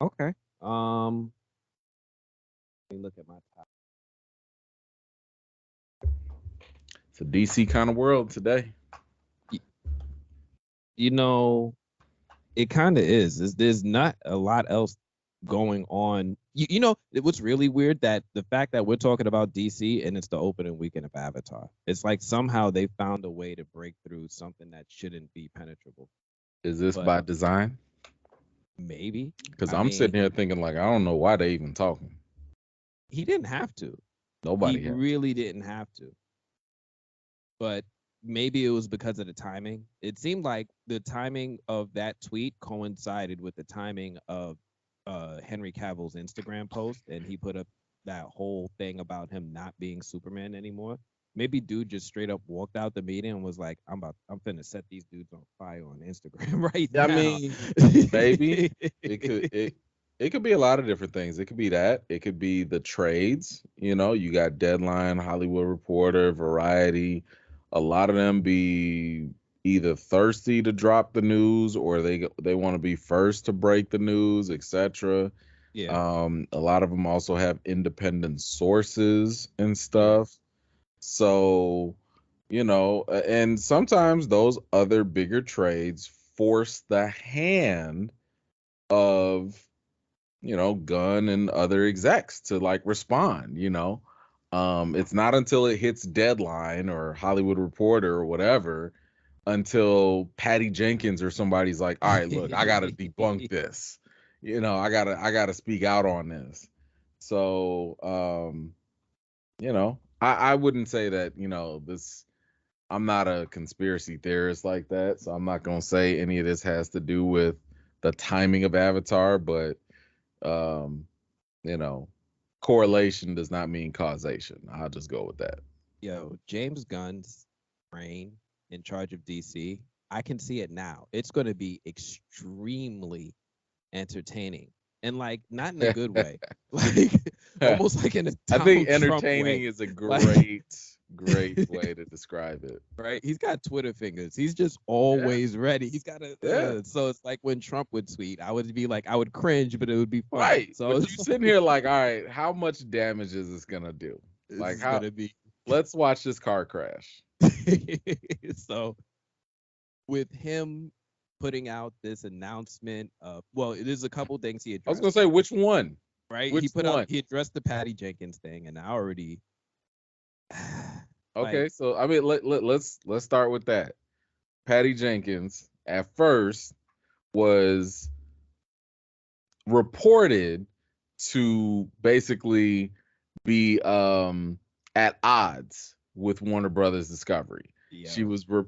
Okay. Let me look at my top. It's a DC kind of world today. Y- You know, it kind of is. There's not a lot else going on. What's really weird that the fact that we're talking about DC and it's the opening weekend of Avatar. It's like somehow they found a way to break through something that shouldn't be penetrable. Is this But by design? maybe. Because I I'm mean, sitting here thinking like I don't know why they even talking. he didn't have to. He Nobody has. really didn't have to. But maybe it was because of the timing. It seemed like the timing of that tweet coincided with the timing of Henry Cavill's Instagram post, and he put up that whole thing about him not being Superman anymore. Maybe dude just straight up walked out the meeting and was like, I'm finna set these dudes on fire on Instagram right I now." mean, maybe it could be a lot of different things. It could be that. It could be the trades. You got Deadline, Hollywood Reporter, Variety. A lot of them be either thirsty to drop the news or they want to be first to break the news, etc. Yeah, A lot of them also have independent sources and yeah, stuff. So, and sometimes those other bigger trades force the hand of, Gunn and other execs to like respond. It's not until it hits Deadline or Hollywood Reporter or whatever until Patty Jenkins or somebody's like, all right, look, I gotta debunk this. I gotta speak out on this. So I wouldn't say that, this I'm not a conspiracy theorist like that, so I'm not gonna say any of this has to do with the timing of Avatar, but um, you know, correlation does not mean causation. I'll just go with that. yo, James Gunn's reign in charge of DC, I can see it now. It's going to be extremely entertaining, and like not in a good way, like almost like in a I think Donald Trump entertaining way. is a Like, great way to describe it. right? He's got Twitter fingers. He's just Yeah, always ready. He's got a yeah. so it's like when Trump would tweet, I would be like, I would cringe, but it would be funny. Right. So But you it's sitting here like, all right, how much damage is this gonna do? this Like is how gonna be let's watch this car crash. so with him putting out this announcement of, well, there's a couple things he I was gonna addressed, say which one? right? Which one? He addressed the Patty Jenkins thing, and I already like Okay, so I mean let's start with that. Patty Jenkins at first was reported to basically be at odds with Warner Brothers Discovery. yo,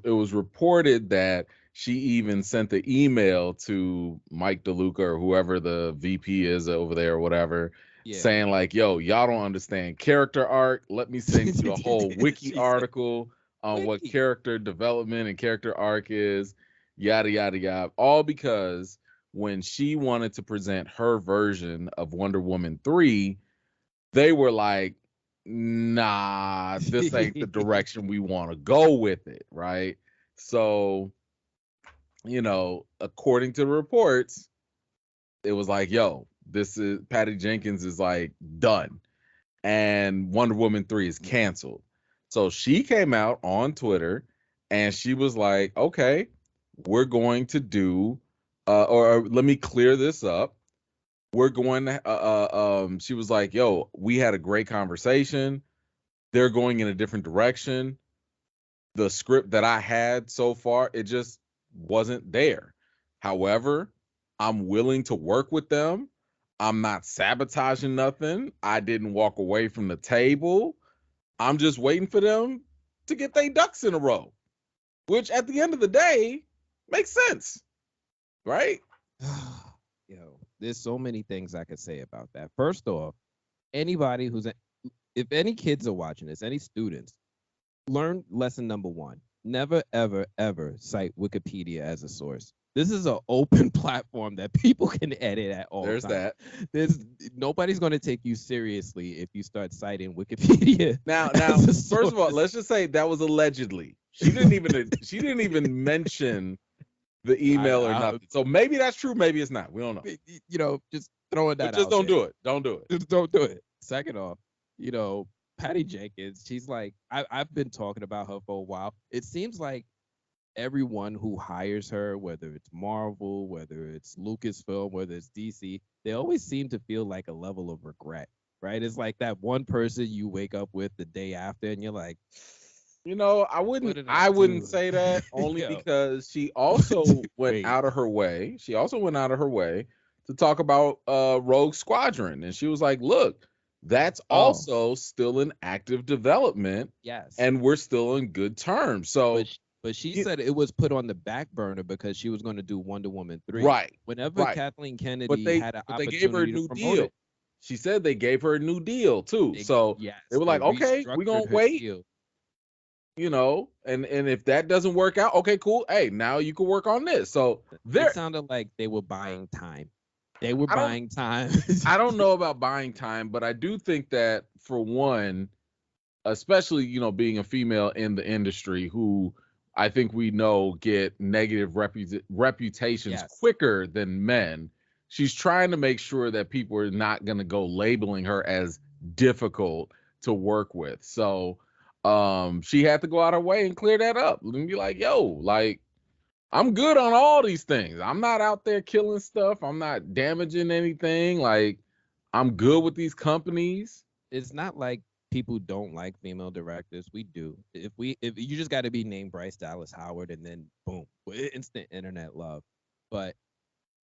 It was reported that she even sent the email to Mike DeLuca or whoever the VP is over there or whatever, yeah. saying like, "Yo, y'all don't understand character arc. Let me send you a whole wiki She said, article on what "Wiki." character development and character arc is, yada yada yada." All because when she wanted to present her version of Wonder Woman 3, they were like, nah, this ain't the direction we want to go with it, right? So, according to the reports, it was like, yo, this is Patty Jenkins is like done. And Wonder Woman 3 is canceled. So she came out on Twitter and she was like, okay, we're going to do, or let me clear this up. We're going to, she was like, yo, we had a great conversation. They're going in a different direction. The script that I had so far, it just wasn't there. However, I'm willing to work with them. I'm not sabotaging nothing. I didn't walk away from the table. I'm just waiting for them to get their ducks in a row, which at the end of the day makes sense, right? Yo, there's so many things I could say about that. First off, anybody if any kids are watching this, any students, learn lesson number one. Never, ever, ever cite Wikipedia as a source. This is an open platform that people can edit at all There's times. that. There's Nobody's going to take you seriously if you start citing Wikipedia Now, as a first of all, source. let's just say that was allegedly. She didn't even mention the email or nothing. So maybe that's true, maybe it's not. We don't know. Just throwing But that just out don't there. do it. Don't do it. Just don't do it. Second off, Patty Jenkins, she's like, I've been talking about her for a while. It seems like everyone who hires her, whether it's Marvel, whether it's Lucasfilm, whether it's DC, they always seem to feel like a level of regret, right? It's like that one person you wake up with the day after, and you're like, I what wouldn't did I I wouldn't do? say that only Yo, because she also went wait, out of her way. She also went out of her way to talk about Rogue Squadron. And she was like, look, that's oh, also still in active development yes, and we're still in good terms. but So but she y- said it was put on the back burner because she was going to do Wonder Woman 3. right, Whenever right. Kathleen But Kennedy they had an but they gave her a opportunity to new promote deal. it, She said they gave her a new deal too. So they yes, were they like, okay, we're restructured gonna her wait, deal. and if that doesn't work out, okay, cool. Hey, now you can work on this. So It there sounded like they were buying time. They were I don't buying time. I don't know about buying time, but I do think that for one, especially being a female in the industry who I think we know get negative reputations Yes. quicker than men, she's trying to make sure that people are not going to go labeling her as difficult to work with. So she had to go out her way and clear that up and be like, yo, like I'm good on all these things. I'm not out there killing stuff. I'm not damaging anything. Like I'm good with these companies. It's not like people don't like female directors. We do. If you just got to be named Bryce Dallas Howard and then boom, instant internet love. But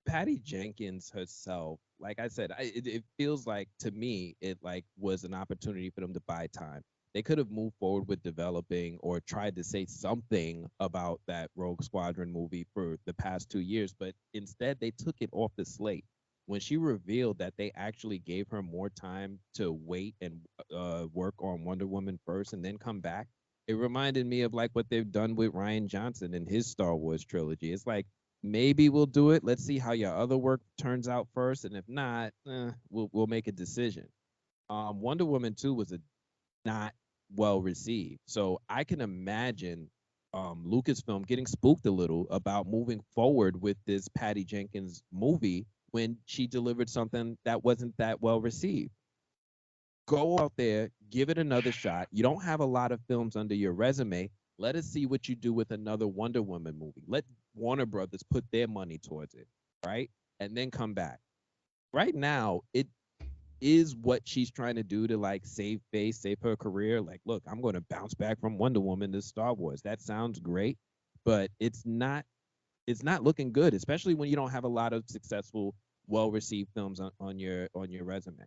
Patty Jenkins herself, like I said, it feels like to me it like was an opportunity for them to buy time. They could have moved forward with developing or tried to say something about that Rogue Squadron movie for the past 2 years, but instead they took it off the slate. When she revealed that they actually gave her more time to wait and work on Wonder Woman first and then come back, it reminded me of like what they've done with Ryan Johnson and his Star Wars trilogy. It's like maybe we'll do it. Let's see how your other work turns out first, and if not, we'll make a decision. Wonder Woman 2 was a not well received, so I can imagine Lucasfilm getting spooked a little about moving forward with this Patty Jenkins movie when she delivered something that wasn't that well received. Go out there, give it another shot. You don't have a lot of films under your resume. Let us see what you do with another Wonder Woman movie. Let Warner Brothers put their money towards it, right? And then come back. Right now, it is what she's trying to do to like save face, save her career. Like, look, I'm going to bounce back from Wonder Woman to Star Wars. That sounds great, but it's not. It's not looking good, especially when you don't have a lot of successful, well-received films on your resume,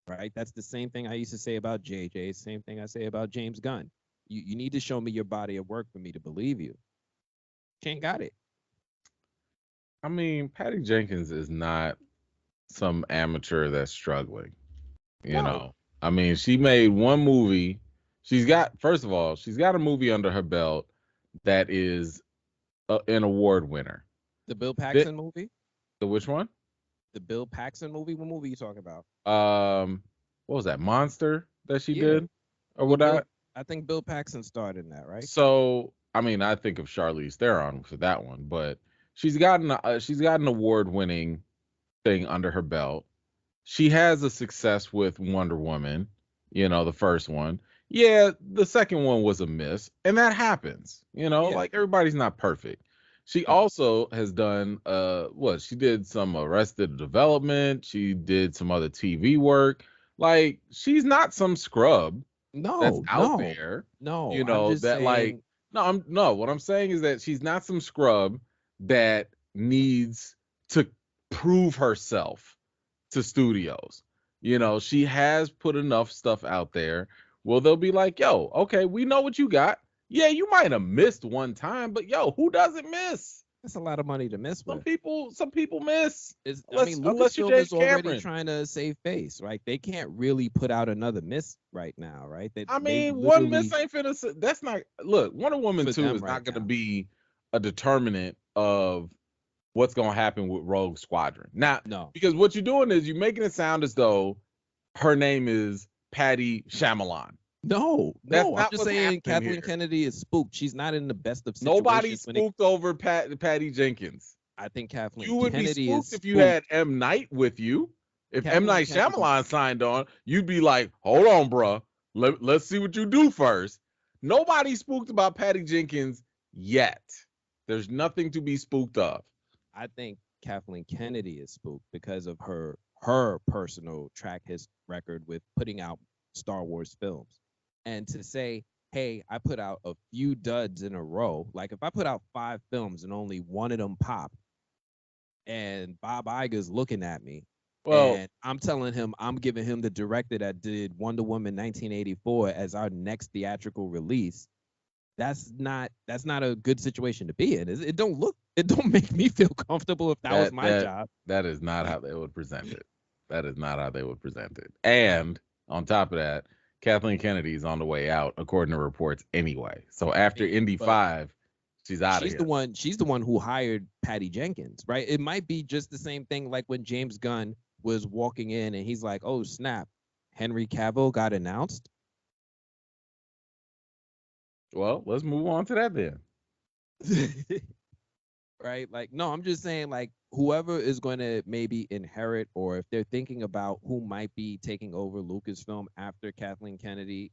right? That's the same thing I used to say about JJ. Same thing I say about James Gunn. You need to show me your body of work for me to believe you. Can't got it. I mean, Patty Jenkins is not some amateur that's struggling. You No, know, I mean, she made one movie. First of all, she's got a movie under her belt that is an award winner. the Bill Bit Paxton movie. the which one? The Bill Paxton movie. What movie are you talking about? What was that? Monster that she Yeah. did or Well, what? I think Bill Paxton starred in that, right? So I mean, I think of Charlize Theron for that one, but she's got an award winning thing under her belt. She has a success with Wonder Woman, the first one. Yeah, the second one was a miss, and that happens. Yeah. Like everybody's not perfect. She No. also has done what? She did some Arrested Development, she did some other TV work. Like she's not some scrub that's No. out No. there, No. I'm just that like saying. no, what I'm saying is that she's not some scrub that needs to prove herself to studios. She has put enough stuff out there. Well, they'll be like, yo, okay, we know what you got. Yeah, you might have missed one time, but yo, who doesn't miss? That's a lot of money to mess Some with. people, some people miss. Is I Unless mean unless you're Lucasfilm James is already Cameron. trying to save face, right? They can't really put out another miss right now, right? I They mean, one miss literally ain't finna. That's not. Look, Wonder Woman for 2 them is right not gonna now. be a determinant of what's gonna happen with Rogue Squadron. Now, No, because what you're doing is you're making it sound as though her name is Patty Shyamalan. No, That's no. I'm not just what's saying happening Kathleen here. Kennedy is spooked. She's not in the best of Nobody situations when it. spooked over Patty Jenkins. I think Kathleen You would be Kennedy is spooked if you spooked. had M. Night with you. If M. Kathleen Night Kennedy. Shyamalan signed on, you'd be like, hold on, bruh. Let's see what you do first. Nobody spooked about Patty Jenkins yet. There's nothing to be spooked of. I think Kathleen Kennedy is spooked because of her personal track his record with putting out Star Wars films. And to say, hey, I put out a few duds in a row, like if I put out 5 films and only one of them popped, and Bob Iger's looking at me, Well, and I'm telling him I'm giving him the director that did Wonder Woman 1984 as our next theatrical release. That's not a good situation to be in. It don't make me feel comfortable if that was my job. that is not how they would present it. That is not how they would present it. And on top of that, Kathleen Kennedy's on the way out, according to reports anyway. So after Indy 5, she's out of here. She's the one who hired Patty Jenkins, right? It might be just the same thing like when James Gunn was walking in and he's like, oh snap, Henry Cavill got announced. Well, let's move on to that then. Right? Like, no, I'm just saying, like, whoever is going to maybe inherit, or if they're thinking about who might be taking over Lucasfilm after Kathleen Kennedy,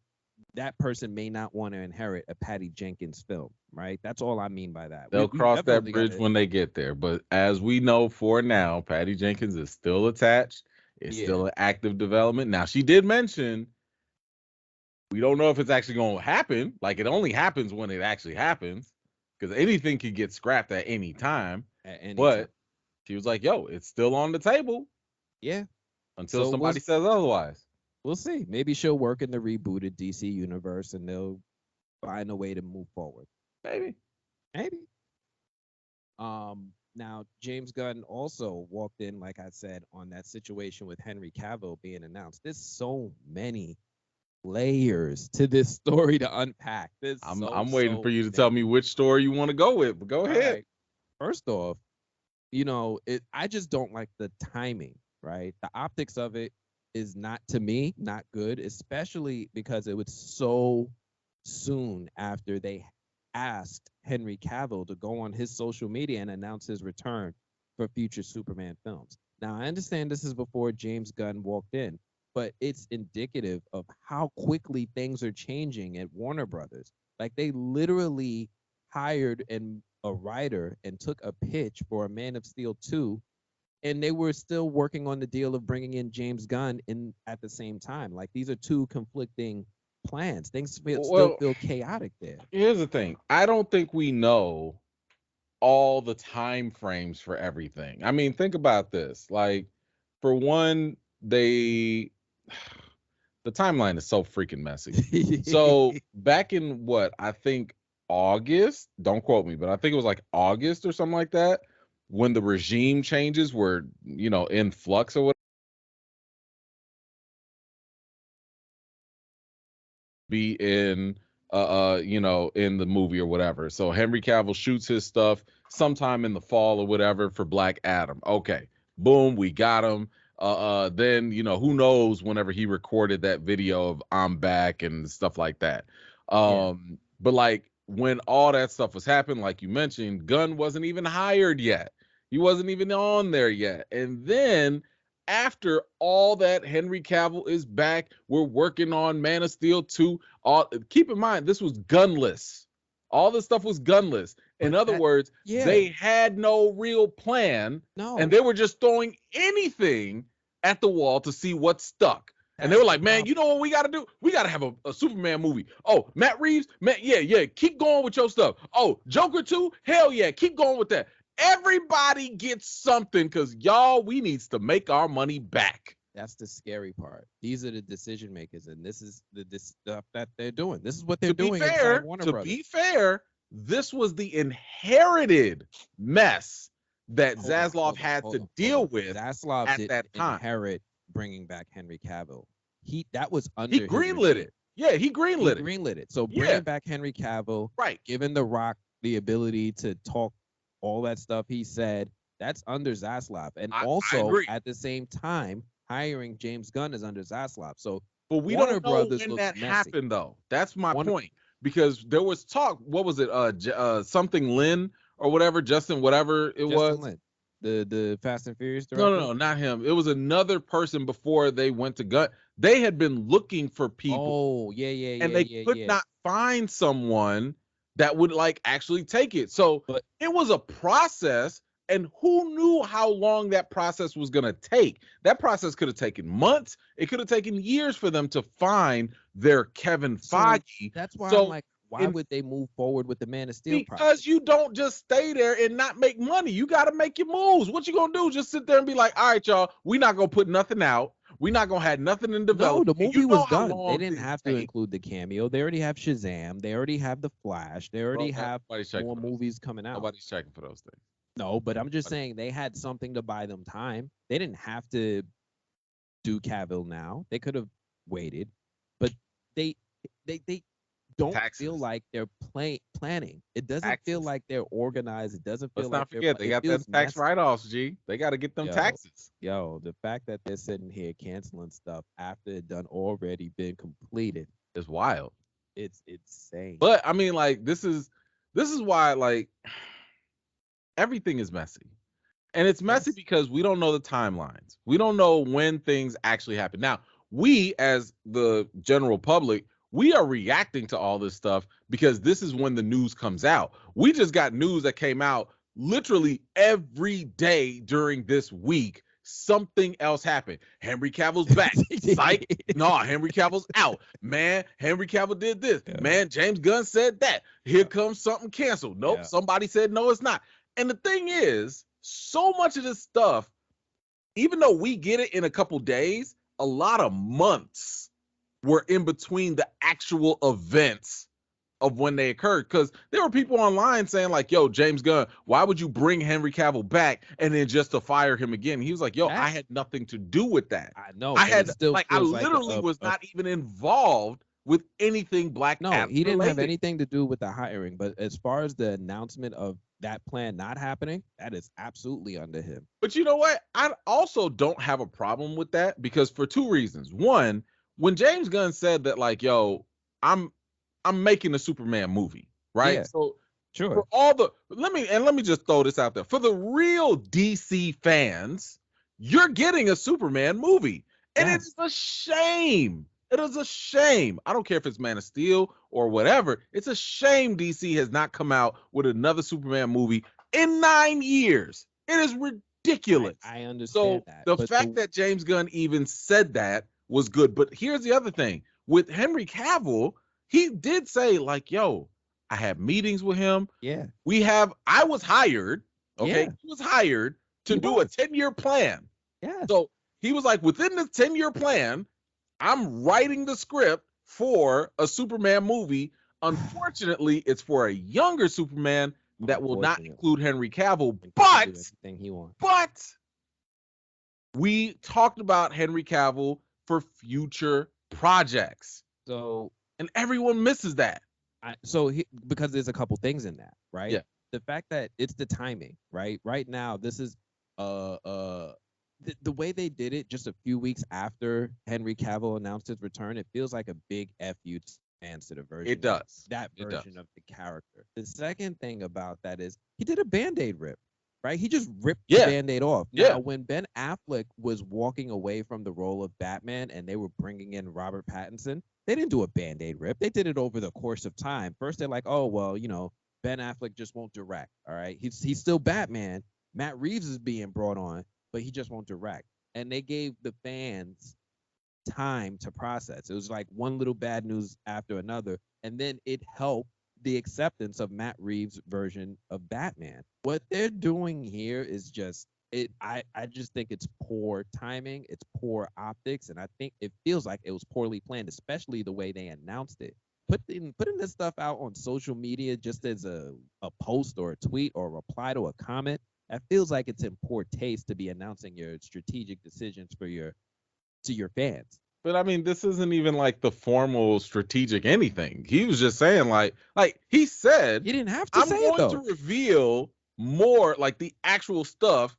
that person may not want to inherit a Patty Jenkins film, right? That's all I mean by that. They'll cross that bridge when they get there. But as we know for now, Patty Jenkins is still attached. It's still an active development. Now, she did mention we don't know if it's actually going to happen. Like, it only happens when it actually happens, because anything could get scrapped at any time. But she was like, yo, it's still on the table. Yeah. Until somebody says otherwise. We'll see. Maybe she'll work in the rebooted DC universe and they'll find a way to move forward. Maybe. Now, James Gunn also walked in, like I said, on that situation with Henry Cavill being announced. There's so many layers to this story to unpack. I'm waiting for you to tell me which story you want to go with, but go ahead. Right. First off, I just don't like the timing, right? The optics of it is not good, especially because it was so soon after they asked Henry Cavill to go on his social media and announce his return for future Superman films. Now, I understand this is before James Gunn walked in, but it's indicative of how quickly things are changing at Warner Brothers. Like, they literally hired a writer and took a pitch for a Man of Steel 2, and they were still working on the deal of bringing in James Gunn in at the same time. Like, these are two conflicting plans. Things still feel chaotic there. Here's the thing. I don't think we know all the time frames for everything. I mean, think about this. Like, for one, the timeline is so freaking messy. So back in I think August, don't quote me, but I think it was like August or something like that, when the regime changes were, in flux or whatever, be in in the movie or whatever. So Henry Cavill shoots his stuff sometime in the fall or whatever for Black Adam. Okay, boom, we got him. Then who knows whenever he recorded that video of I'm back and stuff like that. But like when all that stuff was happening, like you mentioned, Gunn wasn't even hired yet. He wasn't even on there yet. And then after all that, Henry Cavill is back. We're working on Man of Steel 2. Keep in mind, this was gunless. All this stuff was gunless. In other words, they had no real plan. No. And they were just throwing anything at the wall to see what stuck. And they were like, man, you know what we got to do? We got to have a Superman movie. Oh, Matt Reeves? Yeah. Keep going with your stuff. Oh, Joker 2? Hell yeah. Keep going with that. Everybody gets something because, y'all, we needs to make our money back. That's the scary part. These are the decision makers, and this is the stuff that they're doing. This is what they're doing inside Warner Brothers. To be fair, this was the inherited mess that Zaslav had to deal with Zaslav at that time. Inherit bringing back Henry Cavill. That was under. He greenlit it. Yeah, he greenlit it. So bringing back Henry Cavill, right? Giving The Rock the ability to talk all that stuff he said, that's under Zaslav. And also at the same time, hiring James Gunn is under Zaslav. So But we Warner don't know Brothers when looks that messy. happened, though. That's my Warner, point. Because there was talk. What was it? Something Lin or whatever, Justin, whatever it Justin was. Lin, the Fast and Furious No, director. no, no, not him. It was another person before they went to Gunn. They had been looking for people, Oh, yeah, yeah, and yeah, they yeah, could yeah. not find someone that would like actually take it. So But it was a process, and who knew how long that process was going to take? That process could have taken months. It could have taken years for them to find their Kevin so Feige. that's why I'm So like, why in would they move forward with the Man of Steel project? because you don't just stay there and not make money. You got to make your moves. What you gonna do? Just sit there and be like, all right, y'all, we not gonna put nothing out. We not gonna have nothing in No, development. the And movie you know was how done. They long didn't things have to take. include the cameo. They already have Shazam. They already have the Flash. They already Bro, have nobody's checking more for those. movies coming out. Nobody's checking for those things. No, but I'm just saying they had something to buy them time. They didn't have to do Cavill now. They could have waited, but they they don't feel Taxes. like they're planning. It doesn't feel Taxes. like they're organized. It doesn't feel Let's like not forget they got them tax write-offs. G, they got to get them Yo, taxes. Yo, the fact that they're sitting here canceling stuff after it done already been completed, It's wild. it's insane. But I mean, like this is why like everything is messy. And it's messy Yes. because we don't know the timelines. We don't know when things actually happen. Now, we as the general public, we are reacting to all this stuff because this is when the news comes out. We just got news that came out literally every day during this week. Something else happened. Henry Cavill's back. Psych. No, Henry Cavill's out. Man, Henry Cavill did this. Yeah. Man, James Gunn said that. Here comes something canceled. Nope, Yeah. somebody said no, it's not. And the thing is, so much of this stuff, even though we get it in a couple days, a lot of months were in between the actual events of when they occurred. Because there were people online saying, like, yo, James Gunn, why would you bring Henry Cavill back and then just to fire him again? He was like, yo, I had nothing to do with that. I know. I had still like I literally was not even involved with anything Black No, Adam he didn't have related. anything to do with the hiring. But as far as the announcement of that plan not happening, that is absolutely under him. But you know what? I also don't have a problem with that because for two reasons. One, when James Gunn said that, like, yo, I'm making a Superman movie, right? Yeah, so sure. for all the let me just throw this out there. For the real DC fans, you're getting a Superman movie. And Yes. it's a shame. It is a shame. I don't care if it's Man of Steel or whatever. It's a shame DC has not come out with another Superman movie in 9 years. It is ridiculous. I understand So that. the but fact that James Gunn even said that was good. But here's the other thing. With Henry Cavill, he did say, like, yo, I had meetings with him. Yeah. I was hired. Okay. Yeah. He was hired to He do was. a 10-year plan. Yeah. So he was like, within the 10-year plan, I'm writing the script for a Superman movie. Unfortunately, it's for a younger Superman that will not include Henry Cavill. But he wants. But we talked about Henry Cavill for future projects. So and everyone misses that. Because there's a couple things in that, right? Yeah. The fact that it's the timing, right? Right now, this is the way they did it just a few weeks after Henry Cavill announced his return, it feels like a big FU to the version. It does. That version of the character. The second thing about that is he did a Band-Aid rip, right? He just ripped the Band-Aid off. Now, when Ben Affleck was walking away from the role of Batman and they were bringing in Robert Pattinson, they didn't do a Band-Aid rip. They did it over the course of time. First, they're like, oh, well, Ben Affleck just won't direct, all right? He's still Batman. Matt Reeves is being brought on, but he just won't direct. And they gave the fans time to process. It was like one little bad news after another, and then it helped the acceptance of Matt Reeves' version of Batman. What they're doing here is just I just think it's poor timing, it's poor optics, and I think it feels like it was poorly planned, especially the way they announced it. Putting this stuff out on social media just as a post or a tweet or a reply to a comment, that feels like it's in poor taste to be announcing your strategic decisions to your fans. But I mean, this isn't even like the formal strategic anything. He was just saying like he said he didn't have to I'm say going it, though. to reveal more like the actual stuff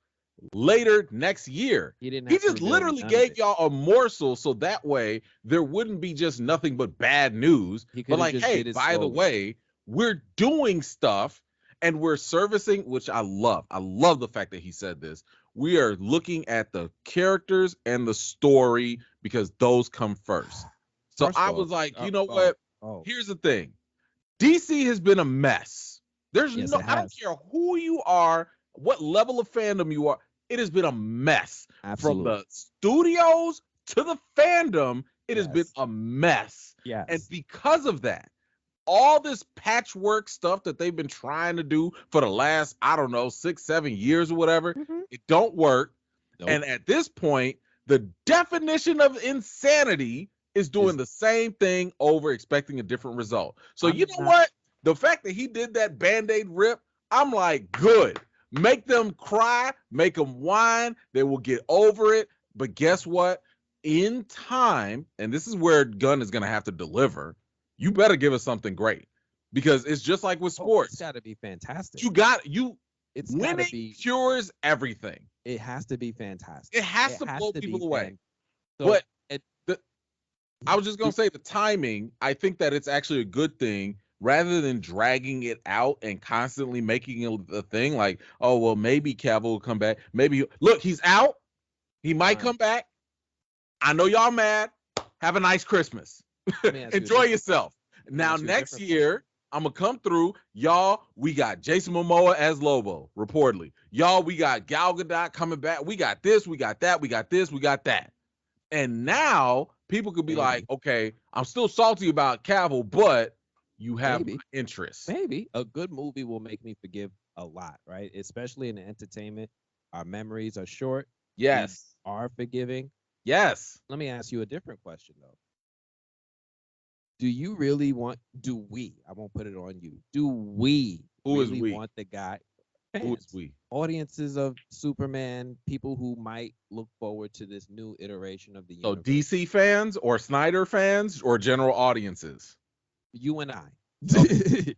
later next year. He didn't He have to just reveal literally none of gave it. y'all a morsel so that way there wouldn't be just nothing but bad news. He But could have like, just hey, did it by the slowly. way, we're doing stuff and we're servicing, which I love. I love the fact that he said this. We are looking at the characters and the story because those come first. So First I off, was like, you know oh, what? oh, Here's the thing. DC has been a mess. There's yes, no, it I don't has. care who you are, what level of fandom you are. It has been a mess from Absolutely. the studios to the fandom. It has been Yes. a mess. And Yes. because of that, all this patchwork stuff that they've been trying to do for the last, I don't know, 6, 7 years or whatever, Mm-hmm. it don't work. Nope. And at this point, the definition of insanity is doing Is the same thing over expecting a different result. So you I'm know not. what? The fact that he did that Band-Aid rip, I'm like, good. Make them cry, make them whine. They will get over it. But guess what? In time, and this is where Gunn is going to have to deliver, you better give us something great. Because it's just like with Oh, it's sports. got to be fantastic. You It's got to winning be. cures everything. It has to be fantastic. It has It to has blow to people be away. So But it, I was just gonna say the timing. I think that it's actually a good thing rather than dragging it out and constantly making it a thing. Like, oh well, maybe Cavill will come back. Maybe look, he's out. He might fine. come back. I know y'all mad. Have a nice Christmas. Let me ask you a Enjoy different yourself. Let me Now ask you a next different year, question. I'm gonna come through. Y'all, we got Jason Momoa as Lobo, reportedly. Y'all, we got Gal Gadot coming back. We got this, we got that, we got this, we got that. And now people could be like, Maybe, okay, I'm still salty about Cavill, but you have my maybe, interest. maybe a good movie will make me forgive a lot, right? Especially in the entertainment. Our memories are short. We Yes. are forgiving. Yes. Let me ask you a different question though. Do you really want? Do we? I won't put it on you. Do we Who is really we? want the guy? Who is Fans, we? audiences of Superman, people who might look forward to this new iteration of the So universe. DC fans or Snyder fans or general audiences? You and I. Okay.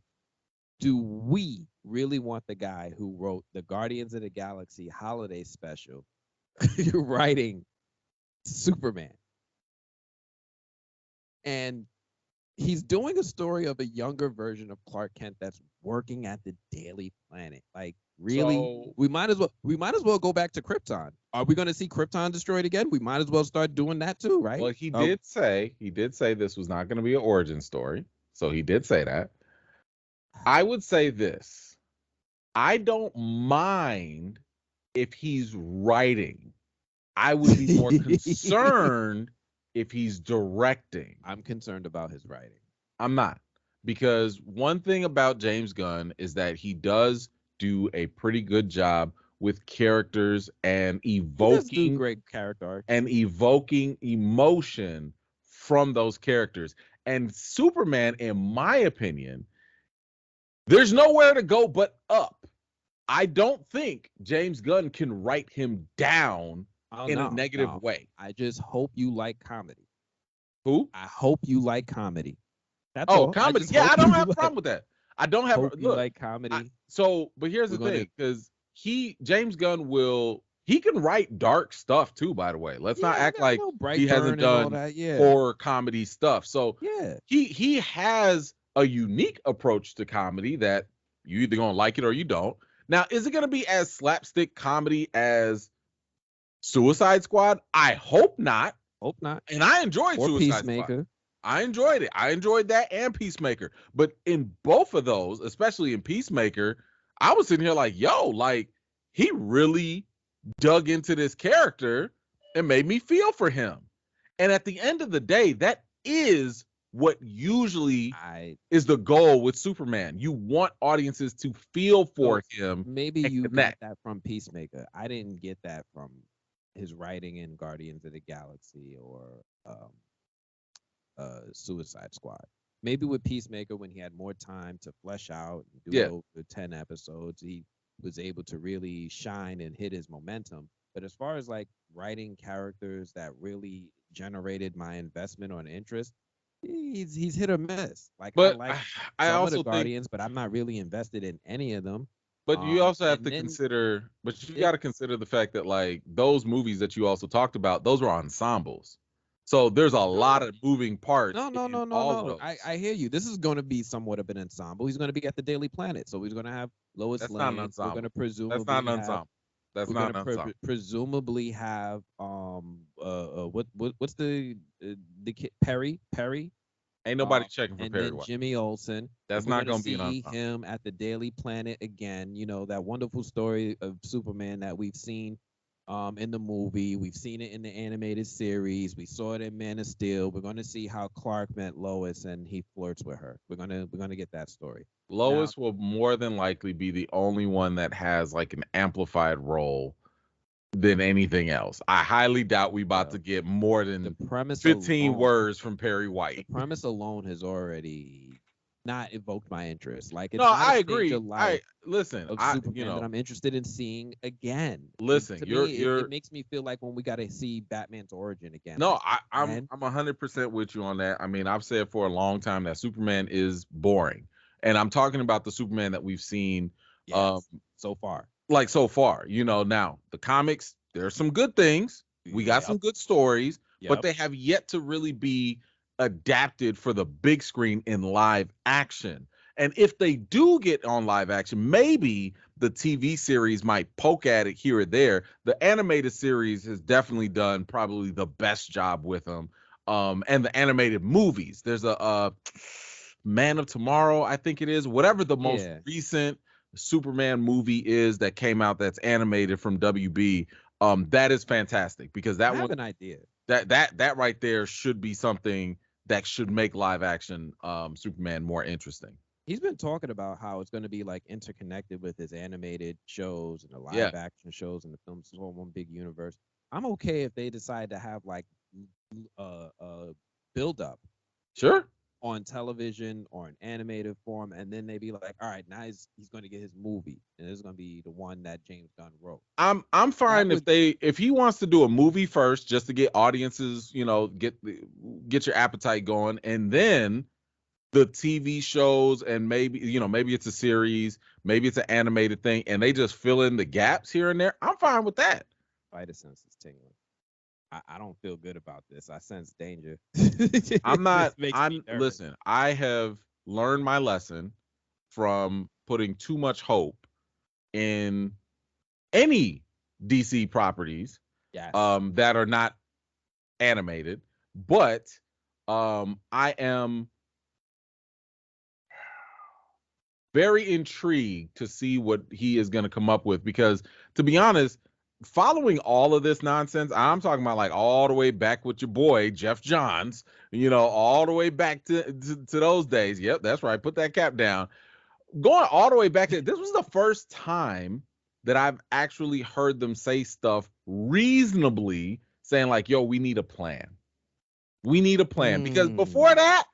Do we really want the guy who wrote the Guardians of the Galaxy holiday special writing Superman? And he's doing a story of a younger version of Clark Kent that's working at the Daily Planet. Like, really? So We might as well go back to Krypton. Are we going to see Krypton destroyed again? We might as well start doing that too, right? well, he did say this was not going to be an origin story. So he did say that. I would say this. I don't mind if he's writing. I would be more concerned if he's directing. I'm concerned about his writing. I'm not. Because one thing about James Gunn is that he does do a pretty good job with characters and He does do evoking great character arc. emotion from those characters. And Superman, in my opinion, there's nowhere to go but up. I don't think James Gunn can write him down Oh in a no, negative no. way. I just hope you like comedy. Who? I hope you like comedy. That's Oh, all. I comedy. just Yeah, hope I don't you have a like problem with that. I don't have hope you look. like comedy. But here's We're the gonna thing, because James Gunn he can write dark stuff too, by the way. Let's not act like he hasn't Brightburn and all done that. Yeah, horror comedy stuff. So yeah. he has a unique approach to comedy that you either gonna like it or you don't. Now, is it gonna be as slapstick comedy as Suicide Squad? I hope not. Hope not. And I enjoyed Or Suicide Squad. Peacemaker. I enjoyed it. I enjoyed that and Peacemaker. But in both of those, especially in Peacemaker, I was sitting here like, yo, like he really dug into this character and made me feel for him. And at the end of the day, that is what usually is the goal with Superman. You want audiences to feel for him. Maybe and you got connect. that from Peacemaker. I didn't get that from his writing in Guardians of the Galaxy or Suicide Squad. Maybe with Peacemaker, when he had more time to flesh out and do over 10 episodes, he was able to really shine and hit his momentum. But as far as like writing characters that really generated my investment or an interest, he's hit or miss. Like, But I like I some of also the think Guardians, but I'm not really invested in any of them. But you also have And to then consider, but you got to it's consider the fact that like those movies that you also talked about, those were ensembles. So there's a lot no, of moving parts no, no, in no, no, all of no. those. I hear you. This is going to be somewhat of an ensemble. He's going to be at the Daily Planet, so he's going to have Lois That's not an Lane. We're going to ensemble. That's not an presumably have ensemble. That's we're going not to an ensemble. presumably have what's the kid Perry Ain't nobody checking for and Perry then White. Jimmy Olsen. And That's we're not going to gonna be an see ensemble. him at the Daily Planet again. You know, that wonderful story of Superman that we've seen in the movie. We've seen it in the animated series. We saw it in Man of Steel. We're going to see how Clark met Lois and he flirts with her. We're gonna get that story. Now, Lois will more than likely be the only one that has like an amplified role than anything else. I highly doubt we about well, to get more the than premise 15 alone, words from Perry the White. premise alone has already not evoked my interest. Like No, it's not a I stage agree. of I life listen. of I Superman that I'm interested in seeing again. listen. To You're me, it you're makes me feel like when we got to see Batman's origin again. no. Like, I'm man, I'm 100% with you on that. I mean, I've said for a long time that Superman is boring, and I'm talking about the Superman that we've seen, um, yes, so far. like so far. Now the comics. There's some good things. We got some Yep, good stories, but yep. they have yet to really be adapted for the big screen in live action. And if they do get on live action, maybe the TV series might poke at it here or there. The animated series has definitely done probably the best job with them. And the animated movies. There's a Man of Tomorrow, I think it is. Whatever the most Yeah, recent Superman movie is that came out that's animated from WB, that is fantastic because I that have one an idea. that right there should be something that should make live action Superman more interesting. He's been talking about how it's going to be like interconnected with his animated shows and the Yeah, live action shows and the films. It's all one big universe. I'm okay if they decide to have like build up sure. on television or in animated form, and then they be like, all right, now he's going to get his movie, and it's going to be the one that James Gunn wrote. I'm That fine would if he wants to do a movie first just to get audiences, get your appetite going, and then the TV shows and maybe it's a series, maybe it's an animated thing, and they just fill in the gaps here and there. I'm fine with that. spider sense is tingling. I don't feel good about this. I sense danger. I'm not This makes me I'm nervous. listen, I have learned my lesson from putting too much hope in any DC properties Yes. that are not animated, but I am very intrigued to see what he is going to come up with because to be honest, following all of this nonsense, I'm talking about like all the way back with your boy Jeff Johns, all the way back to those days. Yep, that's right. Put that cap down. Going all the way back to this was the first time that I've actually heard them say stuff reasonably saying like, "Yo, we need a plan. We need a plan." Because Mm. before that,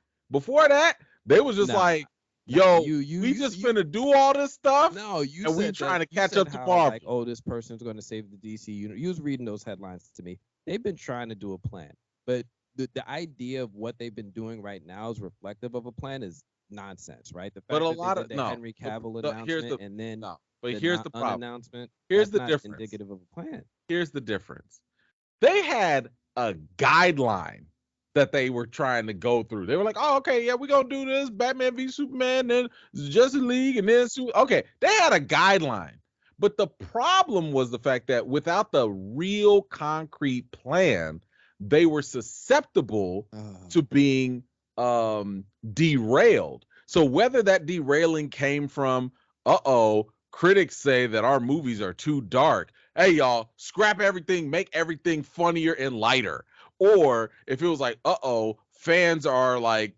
they was just Nah, like, nah. "Yo, we just finna do all this stuff No, you and we said that. trying to You catch said up to how like, Marvel." oh, this person's going to save the DC unit. You was reading those headlines to me. They've been trying to do a plan, but the idea of what they've been doing right now is reflective of a plan is nonsense, right? The But fact a that they lot did of the no, Henry Cavill here's announcement the and then no, but the here's not the problem. unannouncement, Here's that's the not difference. indicative of a plan. Here's the difference. They had a guideline that they were trying to go through. They were like, "Oh, okay, yeah, we're gonna do this: Batman v Superman, then Justice League, and then okay." They had a guideline, but the problem was the fact that without the real concrete plan, they were susceptible to being derailed. So whether that derailing came from, critics say that our movies are too dark. Hey, y'all, scrap everything, make everything funnier and lighter. Or if it was like, fans are like,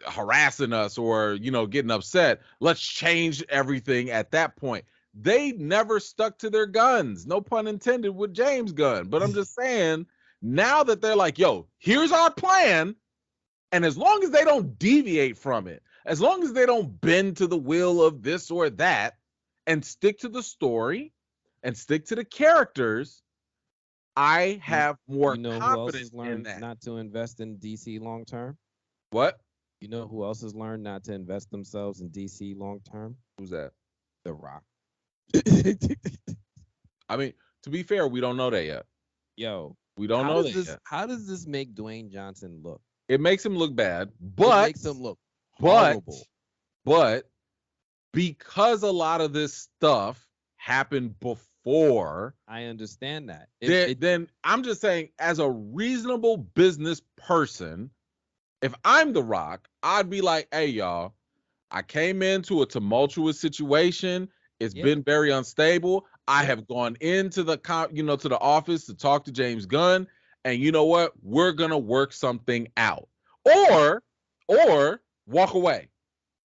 harassing us or, getting upset, let's change everything at that point. They never stuck to their guns. No pun intended with James Gunn. But I'm just saying, now that they're like, yo, here's our plan. And as long as they don't deviate from it, as long as they don't bend to the will of this or that and stick to the story and stick to the characters, I You have you more know who else confidence has in learned that. not to invest in DC long term? What? You know who else has learned not to invest themselves in DC long term? Who's that? The Rock. I mean, to be fair, we don't know that yet. Yo, We don't know that yet. how does this make Dwayne Johnson look? It makes him look bad, It but makes him look but horrible. but because a lot of this stuff happened before, I understand that. then I'm just saying, as a reasonable business person, if I'm The Rock, I'd be like, hey, y'all, I came into a tumultuous situation. It's Yeah. been very unstable. I Yeah. have gone into the to the office to talk to James Gunn, and you know what? We're gonna work something out, or walk away,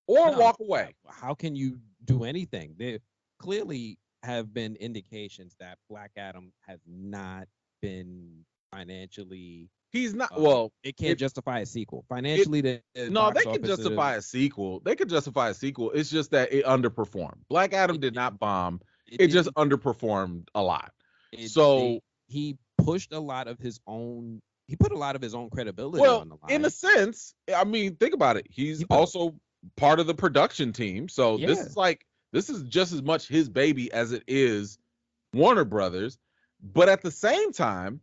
or No, walk away. how can you do anything? There clearly have been indications that Black Adam has not been financially. He's not. Well, it can't justify a sequel financially. No, they can justify a sequel. They could justify a sequel. It's just that it underperformed. Black Adam did not bomb. It just underperformed a lot. So he pushed a lot of his own. He put a lot of his own credibility on the line. In a sense, I mean, think about it. He's also part of the production team. So this is just as much his baby as it is Warner Brothers. But at the same time,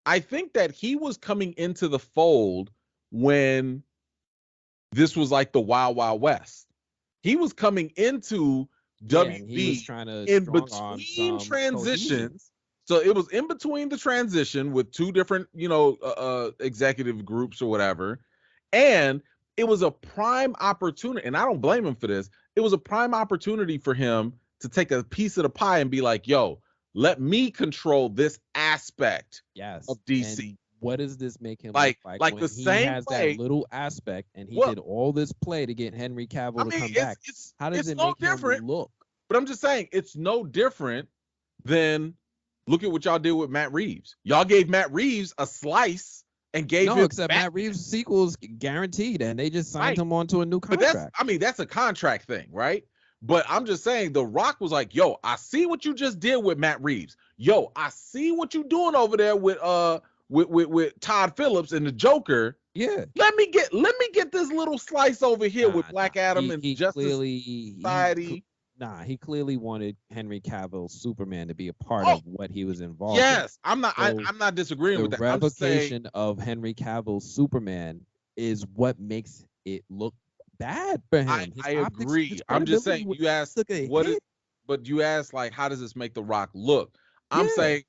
I think that he was coming into the fold when this was like the Wild Wild West. He was coming into WB in between transitions. So it was in between the transition with two different, executive groups or whatever. And it was a prime opportunity. And I don't blame him for this. It was a prime opportunity for him to take a piece of the pie and be like, yo, let me control this aspect of DC. And what does this make him like look like when the same he has way, that little aspect and he did all this play to get Henry Cavill to come back? How does it make him look? But I'm just saying, it's no different than look at what y'all did with Matt Reeves. Y'all gave Matt Reeves a slice and gave him except Matt Reeves' sequels guaranteed, and they just signed him onto a new contract. But that's a contract thing, right? But I'm just saying, The Rock was like, yo, I see what you just did with Matt Reeves. Yo, I see what you doing over there with Todd Phillips and the Joker. Yeah. Let me get this little slice over here with Black Adam and Justice Society. He clearly wanted Henry Cavill's Superman to be a part of what he was involved in. Yes, I'm not disagreeing with that. The revocation of Henry Cavill's Superman is what makes it look bad for him. I agree. I'm just saying, you asked but you asked, like, how does this make The Rock look? I'm saying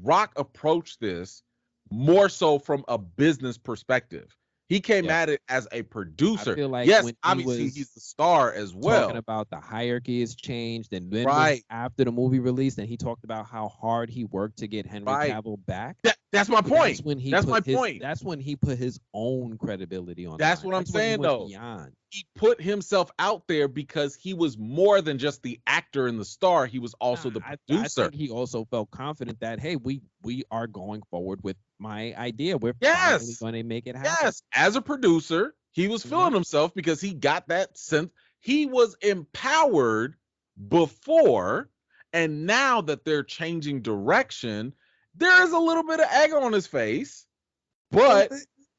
Rock approached this more so from a business perspective. He came at it as a producer. I feel like yes, obviously he's the star as well. Talking about the hierarchy has changed, and then after the movie released, and he talked about how hard he worked to get Henry Cavill back. That's my point. That's my point. That's when he put his own credibility on. That's what I'm saying, though. He put himself out there because he was more than just the actor and the star. He was also the producer. I think he also felt confident that, hey, we are going forward with my idea. We're finally going to make it happen. Yes, as a producer, he was feeling himself because he got that sense. He was empowered before, and now that they're changing direction, there is a little bit of egg on his face. But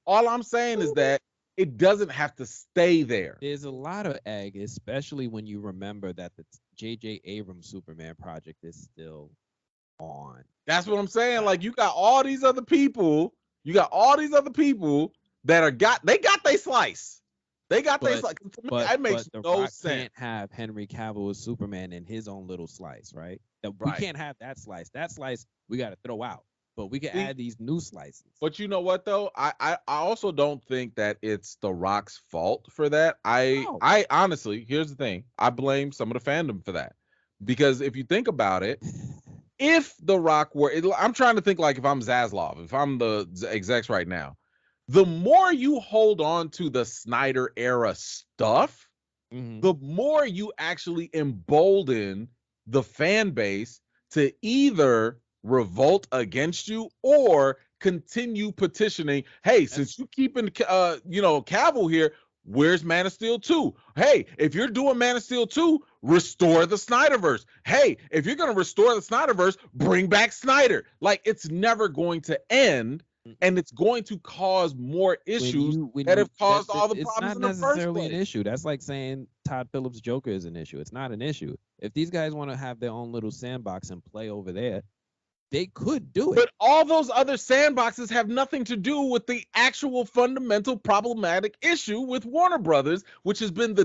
all I'm saying is that it doesn't have to stay there. There's a lot of egg, especially when you remember that the J.J. Abrams Superman project is still on. That's what I'm saying. Like, you got all these other people. That got their slice. They got their slice. It makes no sense. Can't have Henry Cavill as Superman in his own little slice, right? We can't have that slice. That slice we got to throw out. But we can add these new slices. But you know what, though? I also don't think that it's The Rock's fault for that. I honestly, here's the thing. I blame some of the fandom for that. Because if you think about it, if The Rock I'm trying to think, like, if I'm Zaslav, if I'm the execs right now, the more you hold on to the Snyder era stuff, the more you actually embolden the fan base to either revolt against you or continue petitioning. Hey, since you keeping Cavill here, where's Man of Steel 2? Hey, if you're doing Man of Steel 2, restore the Snyderverse. Hey, if you're gonna restore the Snyderverse, bring back Snyder. Like, it's never going to end, and it's going to cause more issues that have caused all the problems in the first place. It's not necessarily an issue. That's like saying Todd Phillips' Joker is an issue. It's not an issue. If these guys want to have their own little sandbox and play over there, they could do it. But all those other sandboxes have nothing to do with the actual fundamental problematic issue with Warner Brothers, which has been the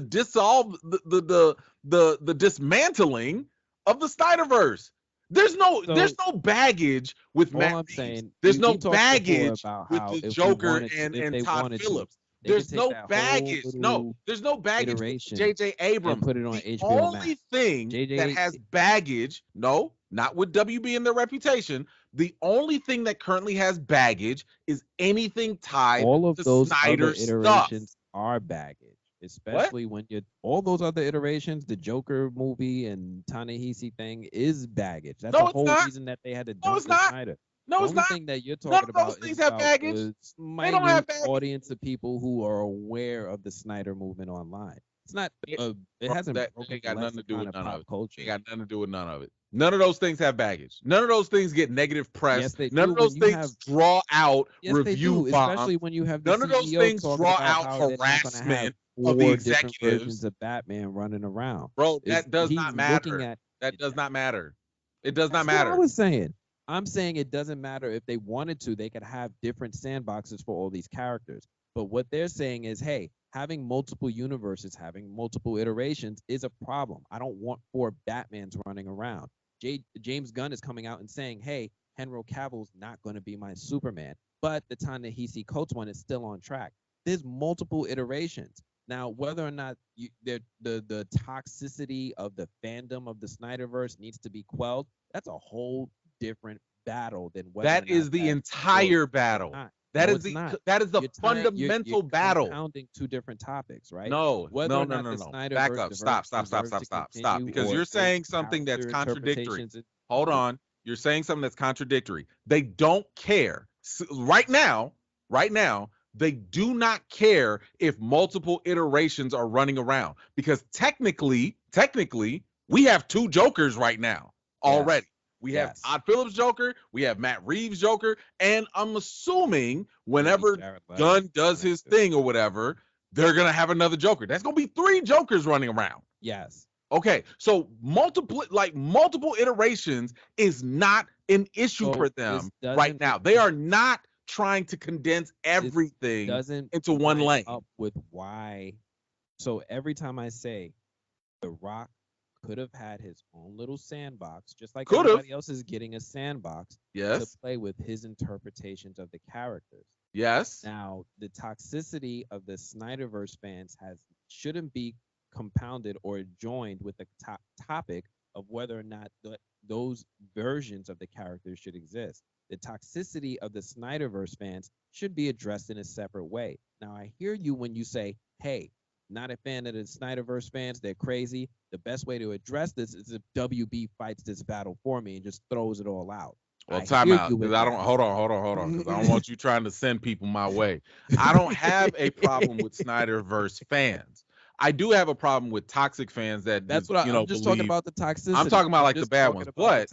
dismantling of the Snyderverse. There's no baggage with Matt Reeves. Saying, there's no baggage with the Joker and Todd Phillips. There's no baggage. No, there's no baggage with J.J. Abrams. Put it on the HBO only thing that has baggage, no, not with WB and their reputation. The only thing that currently has baggage is anything tied all of to those Snyder other iterations stuff. Are baggage, especially when you're all those other iterations. The Joker movie and Ta-Nehisi thing is baggage. That's the whole reason that they had to dump Snyder. No, it's not. The only thing that you're talking about things have baggage. They don't have baggage. Audience of people who are aware of the Snyder movement online. It's not. It hasn't. That got nothing to do with none of it. Culture. It got nothing to do with none of it. None of those things have baggage. None of those things get negative press. Yes, they none do. of those things draw out review bombs. Especially when you have none of those things draw out harassment of the executives. Versions of Batman running around. Bro, that does not matter. That does not matter. It does not matter. What I was saying. I'm saying it doesn't matter. If they wanted to, they could have different sandboxes for all these characters. But what they're saying is, hey, having multiple universes, having multiple iterations is a problem. I don't want 4 Batmans running around. James Gunn is coming out and saying, hey, Henry Cavill's not going to be my Superman, but the Ta-Nehisi Coates one is still on track. There's multiple iterations. Now, whether or not the toxicity of the fandom of the Snyderverse needs to be quelled, that's a whole different battle than whether that is the entire battle. That is the fundamental battle. Compounding 2 different topics, right? No. Back up. Stop. Because you're saying something that's contradictory. Hold on. You're saying something that's contradictory. They don't care. Right now, they do not care if multiple iterations are running around. Because technically, we have 2 Jokers right now already. We have Todd Phillips Joker, we have Matt Reeves Joker, and I'm assuming whenever Gunn does his thing or whatever, they're going to have another Joker. That's going to be 3 Jokers running around. Yes. Okay, so multiple iterations is not an issue for them right now. They are not trying to condense everything into one lane. Up with why. So every time I say The Rock could have had his own little sandbox, just like everybody else is getting a sandbox to play with his interpretations of the characters. Yes. Now, the toxicity of the Snyderverse fans shouldn't be compounded or joined with the topic of whether or not those versions of the characters should exist. The toxicity of the Snyderverse fans should be addressed in a separate way. Now, I hear you when you say, hey, not a fan of the Snyderverse fans, they're crazy. The best way to address this is if WB fights this battle for me and just throws it all out. Well, time out. Because I don't hold on. Because I don't want you trying to send people my way. I don't have a problem with Snyderverse fans. I do have a problem with toxic fans that's what I'm just talking about the toxicity. I'm talking about like the bad ones. But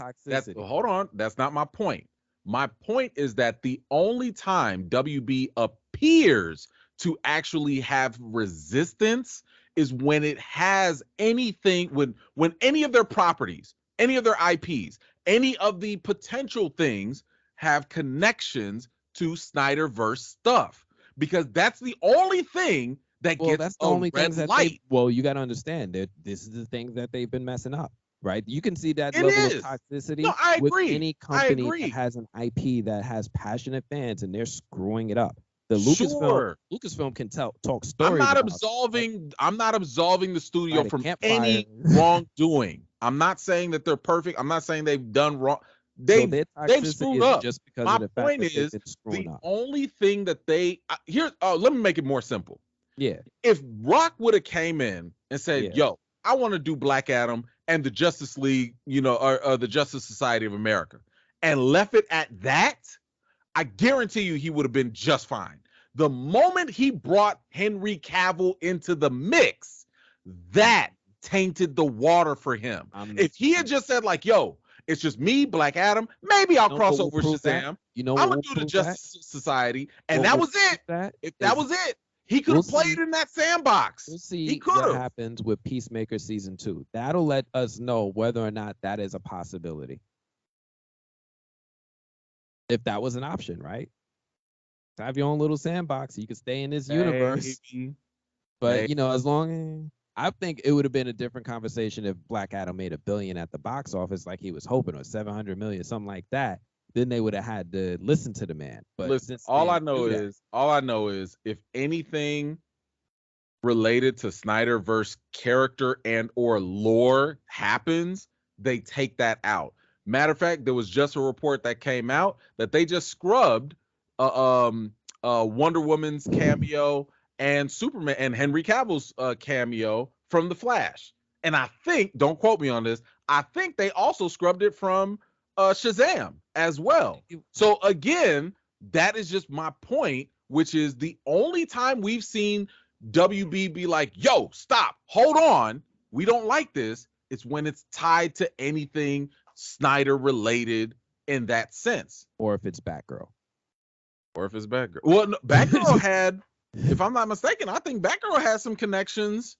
hold on, that's not my point. My point is that the only time WB appears to actually have resistance is when it has anything, when any of their properties, any of their IPs, any of the potential things have connections to Snyderverse stuff, because that's the only thing that gets a red light. You got to understand that this is the thing that they've been messing up, right? You can see that level of toxicity with any company that has an IP that has passionate fans, and they're screwing it up. The Lucasfilm can talk stories. I'm not absolving the studio from any wrongdoing. I'm not saying that they're perfect. I'm not saying they've done wrong. They've screwed up. Just because My point is the only thing that they let me make it more simple. Yeah. If Rock would have came in and said, "Yo, I want to do Black Adam and the Justice League, or the Justice Society of America," and left it at that, I guarantee you he would have been just fine. The moment he brought Henry Cavill into the mix, that tainted the water for him. If he had just said like, "Yo, it's just me, Black Adam, maybe I'll cross over Shazam. I'm gonna do the Justice Society," and that was it. If that was it, He could We'll have played see. in that sandbox. We'll He see could what have. happens with Peacemaker season 2. That'll let us know whether or not that is a possibility. If that was an option, right? Have your own little sandbox. You can stay in this universe. But as long as I think it would have been a different conversation if Black Adam made $1 billion at the box office like he was hoping, or 700 million, something like that. Then they would have had to listen to the man. But Listen, all I know is if anything related to Snyderverse character and or lore happens, they take that out. Matter of fact, there was just a report that came out that they just scrubbed Wonder Woman's cameo and Superman and Henry Cavill's cameo from The Flash. And I think, don't quote me on this, I think they also scrubbed it from Shazam as well. So again, that is just my point, which is the only time we've seen WB be like, yo, stop, hold on, we don't like this. It's when it's tied to anything Snyder related in that sense. Or if it's Batgirl. Well, no, Batgirl had, if I'm not mistaken, I think Batgirl had some connections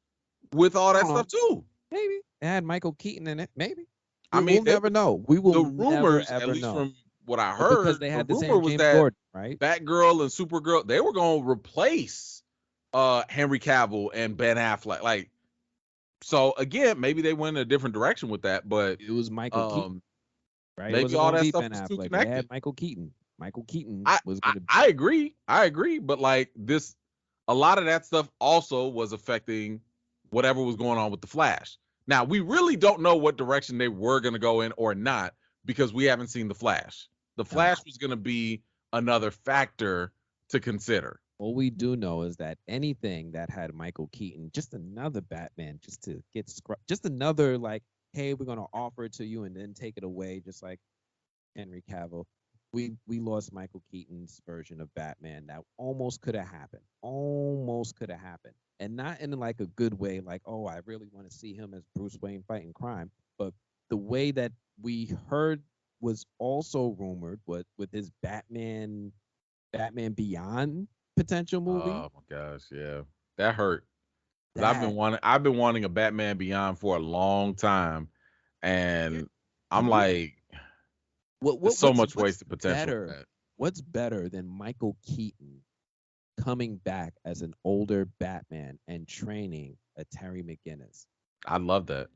with all that stuff too. Maybe. It had Michael Keaton in it. Maybe. I mean, we'll never know. We will the rumors, never, at least know. from what I heard, because they had the same James that Gordon, right? Batgirl and Supergirl, they were going to replace Henry Cavill and Ben Affleck. Like, so again, maybe they went in a different direction with that, but it was Michael Keaton, right? Maybe all that stuff Ben was Affleck. too connected. They had Michael Keaton. Michael Keaton was going to. I agree, but like this, a lot of that stuff also was affecting whatever was going on with the Flash. Now we really don't know what direction they were going to go in or not because we haven't seen the Flash. The Flash was going to be another factor to consider. What we do know is that anything that had Michael Keaton, just another Batman, just to get just another like, hey, we're going to offer it to you and then take it away, just like Henry Cavill. We lost Michael Keaton's version of Batman. That almost could have happened. And not in like a good way, like, oh, I really want to see him as Bruce Wayne fighting crime. But the way that we heard was also rumored with his Batman Beyond potential movie. Oh my gosh, yeah. That hurt. I've been wanting a Batman Beyond for a long time. And I'm like, there's so much wasted potential. What's better than Michael Keaton coming back as an older Batman and training a Terry McGinnis? I love that.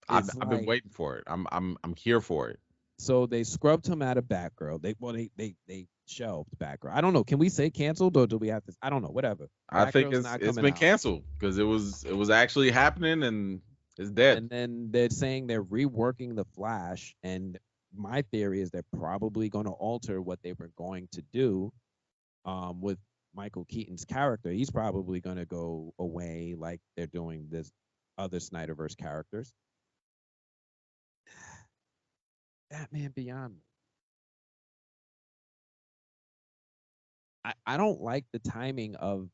I've been waiting for it. I'm here for it. So they scrubbed him out of Batgirl. They shelved Batgirl. I don't know. Can we say canceled or do we have to? I don't know. Whatever. I think it's been canceled because it was actually happening and it's dead. And then they're saying they're reworking the Flash, and my theory is they're probably going to alter what they were going to do with Michael Keaton's character. He's probably going to go away like they're doing this other Snyderverse characters. Batman Beyond. I don't like the timing of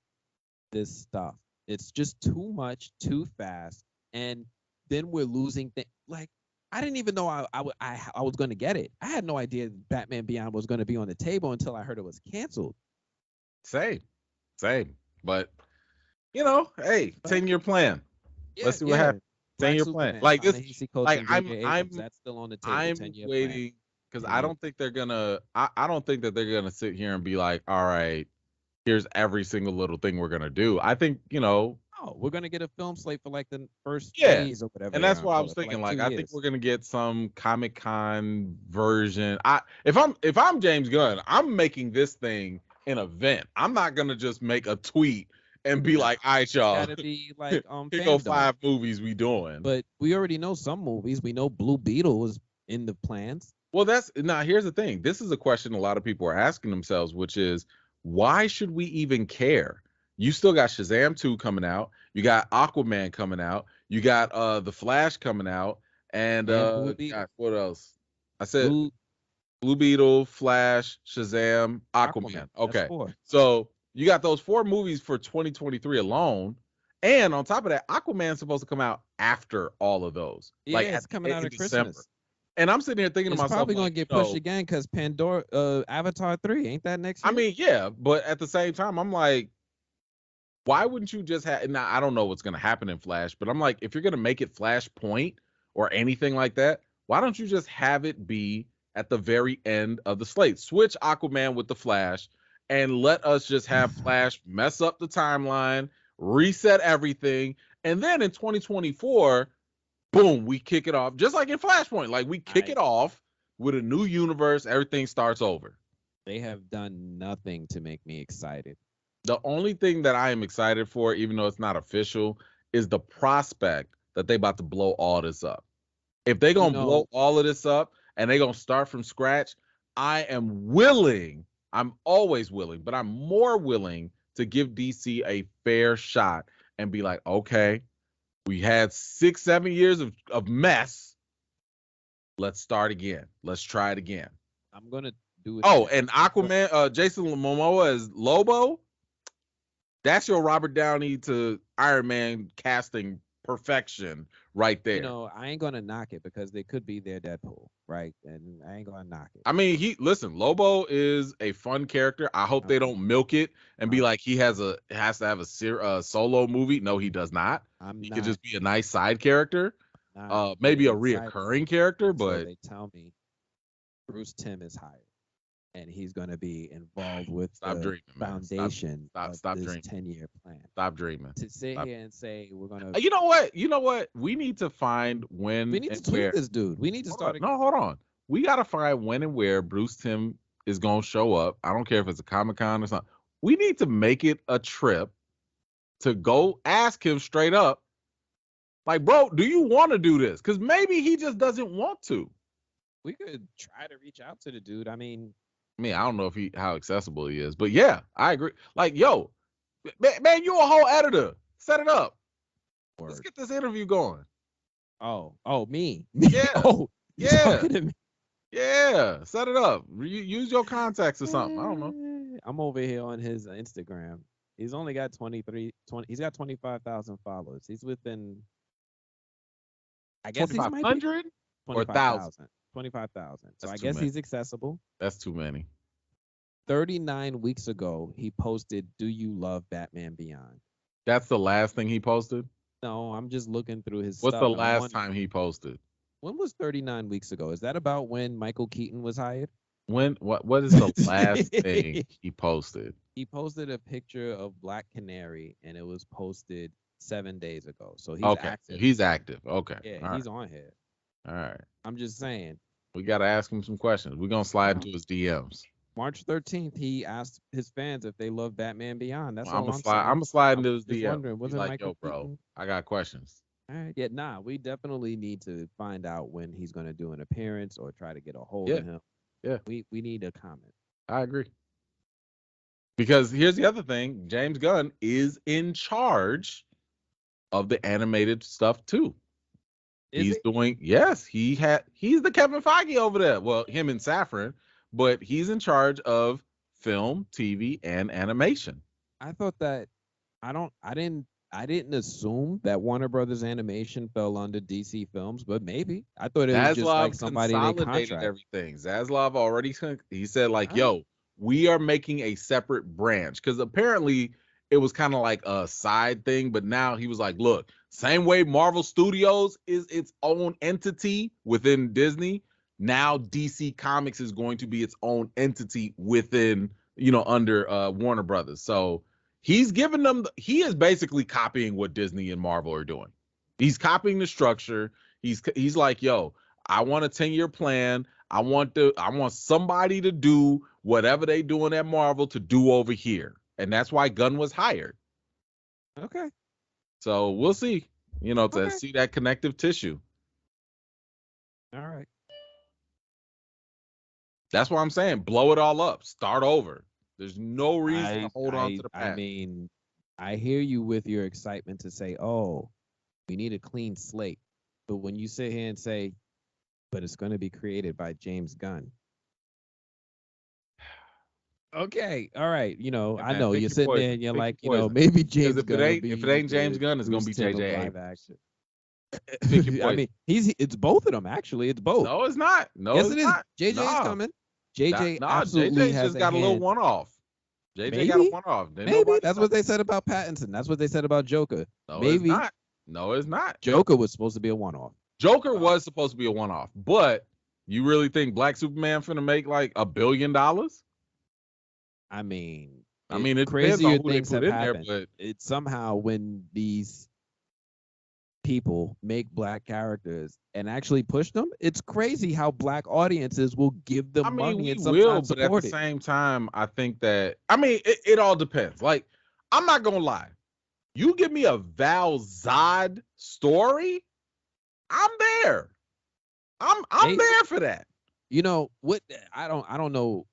this stuff. It's just too much, too fast, and then we're losing things. Like, I didn't even know I was going to get it. I had no idea Batman Beyond was going to be on the table until I heard it was canceled. Same. But, hey, 10-year plan. Yeah, let's see what happens. 10-year plan. Like this, like that's still on the table. I'm waiting because I don't think they're gonna. I don't think that they're gonna sit here and be like, all right, here's every single little thing we're gonna do. I think we're gonna get a film slate for like the first phase or whatever. And that's why I was thinking. Like I think we're gonna get some Comic-Con version. If I'm James Gunn, I'm making this thing an event. I'm not gonna just make a tweet and be like, all right, y'all. Gotta be like here go 5 movies we doing. But we already know some movies. We know Blue Beetle is in the plans. Well, here's the thing. This is a question a lot of people are asking themselves, which is, why should we even care? You still got Shazam 2 coming out. You got Aquaman coming out. You got The Flash coming out. And gosh, what else? I said Blue Beetle, Flash, Shazam, Aquaman. Okay. So you got those 4 movies for 2023 alone. And on top of that, Aquaman's supposed to come out after all of those. Yeah, like it's coming out of December. Christmas. And I'm sitting here thinking to myself, probably going to get pushed again because Avatar 3, ain't that next year? I mean, yeah, but at the same time, I'm like, Why wouldn't you just have? Now I don't know what's gonna happen in Flash, but I'm like, if you're gonna make it Flashpoint or anything like that, why don't you just have it be at the very end of the slate? Switch Aquaman with the Flash, and let us just have Flash mess up the timeline, reset everything, and then in 2024, boom, we kick it off just like in Flashpoint. Like we kick it off with a new universe, everything starts over. They have done nothing to make me excited. The only thing that I am excited for, even though it's not official, is the prospect that they about to blow all this up. If they gonna blow all of this up and they gonna start from scratch, I am willing. I'm always willing, but I'm more willing to give DC a fair shot and be like, okay, we had 6-7 years of mess. Let's start again. Let's try it again. I'm gonna do it. Oh, and Aquaman, Jason Momoa as Lobo. That's your Robert Downey to Iron Man casting perfection right there. I ain't gonna knock it because they could be their Deadpool, right? And I ain't gonna knock it. I mean, Lobo is a fun character. I hope they don't milk it and be like he has to have a solo movie. No, he does not. He could just be a nice side character, maybe a reoccurring character. But they tell me Bruce Timm is hired. And he's going to be involved with the foundation of this 10-year plan. Stop dreaming. To sit here and say we're going to... You know what? We need to find when we need to tweet this dude. We need to start... Hold on. We got to find when and where Bruce Timm is going to show up. I don't care if it's a Comic-Con or something. We need to make it a trip to go ask him straight up, like, bro, do you want to do this? Because maybe he just doesn't want to. We could try to reach out to the dude. I mean, I don't know how accessible he is, but yeah, I agree. Like, yo, man, you a whole editor. Set it up. Word. Let's get this interview going. Oh, me. Yeah. Yeah. Yeah. Set it up. Use your contacts or something. I don't know. I'm over here on his Instagram. He's only got he's got 25,000 followers. He's within, I guess 2,500 or 1,000. 25,000. So I guess he's accessible. That's too many. 39 weeks ago, he posted, "Do you love Batman Beyond?" That's the last thing he posted? No, I'm just looking through his What's stuff. the last time he posted? When was 39 weeks ago? Is that about when Michael Keaton was hired? What is the last thing he posted? He posted a picture of Black Canary, and it was posted 7 days ago. So he's active. He's active. Okay. Yeah, he's on here. All right. I'm just saying. We got to ask him some questions. We're going to slide into his DMs. March 13th, he asked his fans if they love Batman Beyond. That's all I'm saying. I'm going to slide into his DMs. Was like, Michael bro, Keaton? I got questions. All right. Yeah, we definitely need to find out when he's going to do an appearance or try to get a hold of him. Yeah. We need a comment. I agree. Because here's the other thing. James Gunn is in charge of the animated stuff too. He's the Kevin Feige over there. Well, him and Safran, but he's in charge of film, TV, and animation. I thought that I didn't assume that Warner Brothers Animation fell under DC Films, but maybe. I thought it was just like somebody they contract. Everything. Zaslav already said like, yo, we are making a separate branch, because apparently it was kind of like a side thing, but now he was like, look, same way Marvel Studios is its own entity within Disney, now DC Comics is going to be its own entity within, under Warner Brothers. So he's giving them, he is basically copying what Disney and Marvel are doing. He's copying the structure. He's like, yo, I want a 10-year plan. I want somebody to do whatever they doing at Marvel to do over here. And that's why Gunn was hired. Okay. So we'll see, to see that connective tissue. All right. That's what I'm saying. Blow it all up. Start over. There's no reason to hold on to the past. I mean, I hear you with your excitement to say, oh, we need a clean slate. But when you sit here and say, but it's going to be created by James Gunn. Okay, all right. I know you're sitting there and you're like, maybe James Gunn. If it ain't James Gunn, it's going to be JJ Abrams. I mean, it's both of them, actually. It's both. No, it's not. No, yes, it is. is. JJ is coming. JJ absolutely JJ has just got a little one-off. JJ got a one-off. Maybe that's what they said about Pattinson. That's what they said about Joker. No, Maybe it's not. No, it's not. Joker was supposed to be a one-off. Joker was supposed to be a one-off, but you really think Black Superman finna make like $1 billion? I mean, it crazier depends on who things they put have in happened. there, but It's somehow when these people make black characters and actually push them, it's crazy how black audiences will give them money we and will, sometimes but at support the it. same time, I think that it all depends. Like, I'm not gonna lie, you give me a Val Zod story, I'm there. I'm there for that. You know what? I don't know.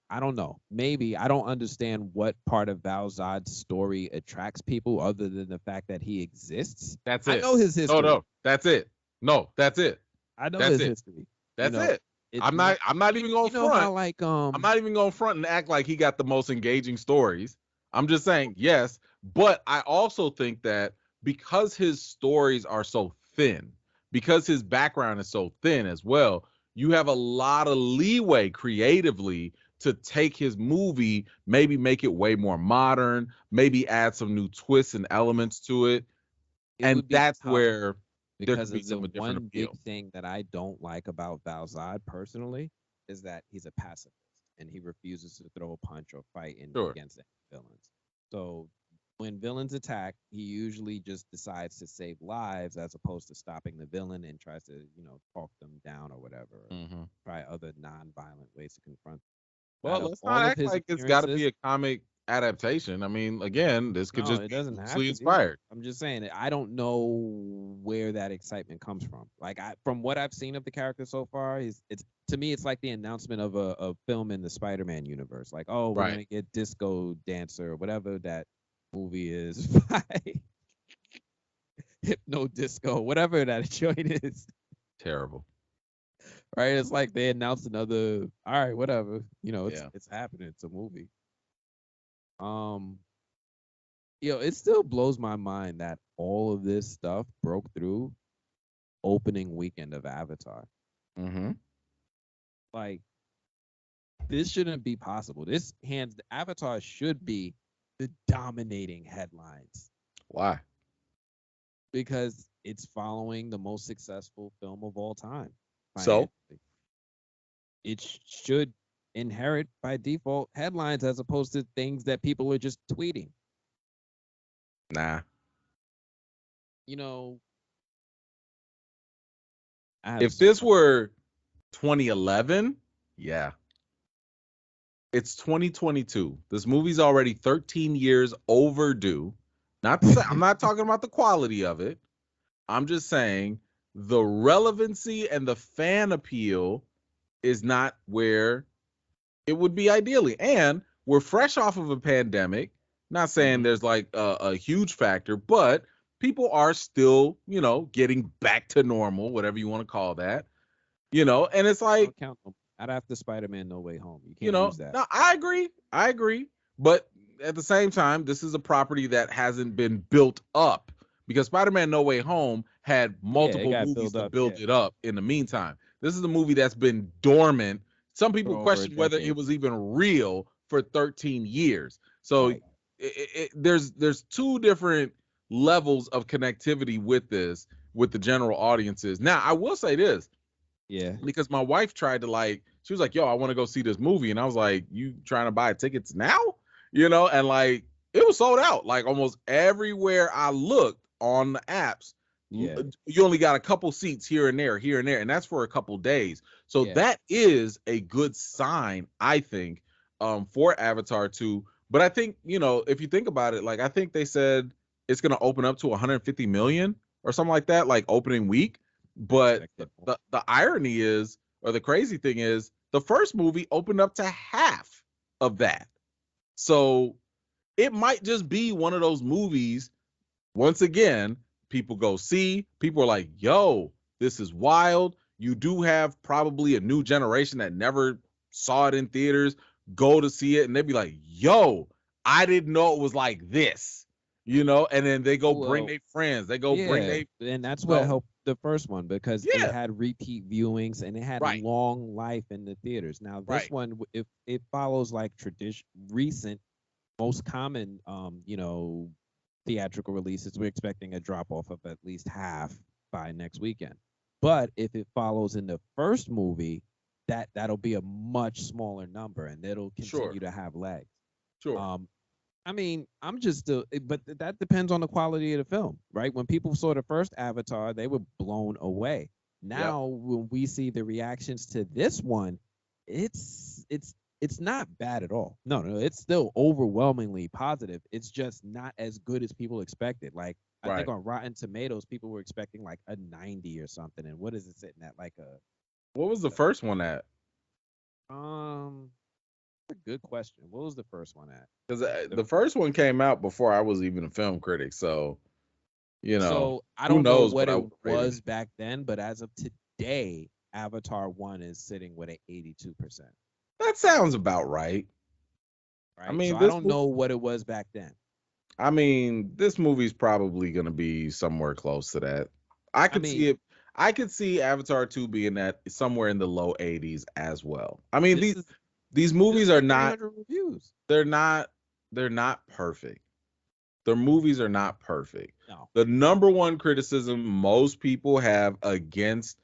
Maybe I don't understand what part of Val Zod's story attracts people other than the fact that he exists. That's it. I know his history. No, that's it. No, that's it. I know his history. That's it. I'm not even gonna front. I'm not even gonna front and act like he got the most engaging stories. I'm just saying, yes, but I also think that because his stories are so thin, because his background is so thin as well, you have a lot of leeway creatively to take his movie, maybe make it way more modern, maybe add some new twists and elements to it. And that's where there could be some different appeal. Big thing that I don't like about Val Zod personally is that he's a pacifist and he refuses to throw a punch or fight against villains. So when villains attack, he usually just decides to save lives as opposed to stopping the villain and tries to, talk them down or whatever. Or try other non-violent ways to confront them. Well, let's not act like it's got to be a comic adaptation. I mean, again, this could just be loosely inspired. I'm just saying, I don't know where that excitement comes from. Like, from what I've seen of the character so far, it's to me, it's like the announcement of a film in the Spider-Man universe. Like, oh, we're gonna get Disco Dancer or whatever that movie is by Hypno Disco, whatever that joint is. Terrible. Right? It's like they announced another. All right, whatever. It's happening. It's a movie. It still blows my mind that all of this stuff broke through opening weekend of Avatar. Like, this shouldn't be possible. Avatar should be the dominating headlines. Why? Because it's following the most successful film of all time. So it should inherit by default headlines as opposed to things that people are just tweeting. Nah. If this were 2011, yeah. It's 2022. This movie's already 13 years overdue. I'm not talking about the quality of it. I'm just saying the relevancy and the fan appeal is not where it would be ideally. And we're fresh off of a pandemic. Not saying there's like a huge factor, but people are still, getting back to normal, whatever you want to call that. And it's like, I'd have to Spider-Man No Way Home. You can't use that. No, I agree. But at the same time, this is a property that hasn't been built up because Spider-Man No Way Home had multiple movies to build it up in the meantime. This is a movie that's been dormant. Some people question whether it was even real for 13 years. So there's two different levels of connectivity with this, with the general audiences. Now, I will say this. Yeah. Because my wife tried to she was like, yo, I want to go see this movie. And I was like, you trying to buy tickets now? And like, it was sold out. Like almost everywhere I looked on the apps, you only got a couple seats here and there. And that's for a couple days. So that is a good sign, I think, for Avatar 2. But I think, if you think about it, like, I think they said it's going to open up to 150 million or something like that, like opening week. But the irony is, or the crazy thing is, the first movie opened up to half of that. So it might just be one of those movies, once again, people go see, people are like, yo, this is wild. You do have probably a new generation that never saw it in theaters, go to see it, and they'd be like, yo, I didn't know it was like this. And then they go bring their friends. They go bring their... And that's what helped the first one because it had repeat viewings and it had long life in the theaters. Now this one, if it follows like recent most common, theatrical releases, we're expecting a drop off of at least half by next weekend. But if it follows in the first movie, that'll be a much smaller number, and it'll Sure, continue to have legs. sure. Um, I mean, I'm just still, but that depends on the quality of the film, right? When people saw the first Avatar, they were blown away. Yep. Now, when we see the reactions to this one, it's not bad at all. No, no, it's still overwhelmingly positive. It's just not as good as people expected. Like I think Right. on Rotten Tomatoes, people were expecting like a 90 or something, and what is it sitting at? Like What was the first one at? um, a good question. What was the first one at? Because The the first one came out before I was even a film critic, so So I who don't know knows what what I it would have rated was it. back then, but as of today, Avatar 1 is sitting with an 82%, That sounds about right. I right? So mean, I don't know what it was back then. this movie's probably gonna be somewhere close to that. I I could see mean, it. I could see Avatar 2 being that somewhere in the low 80s as well. I mean, this is these this movies are got not 300 reviews. they're not they're not perfect. Their movies are not perfect. No. The number one criticism most people have against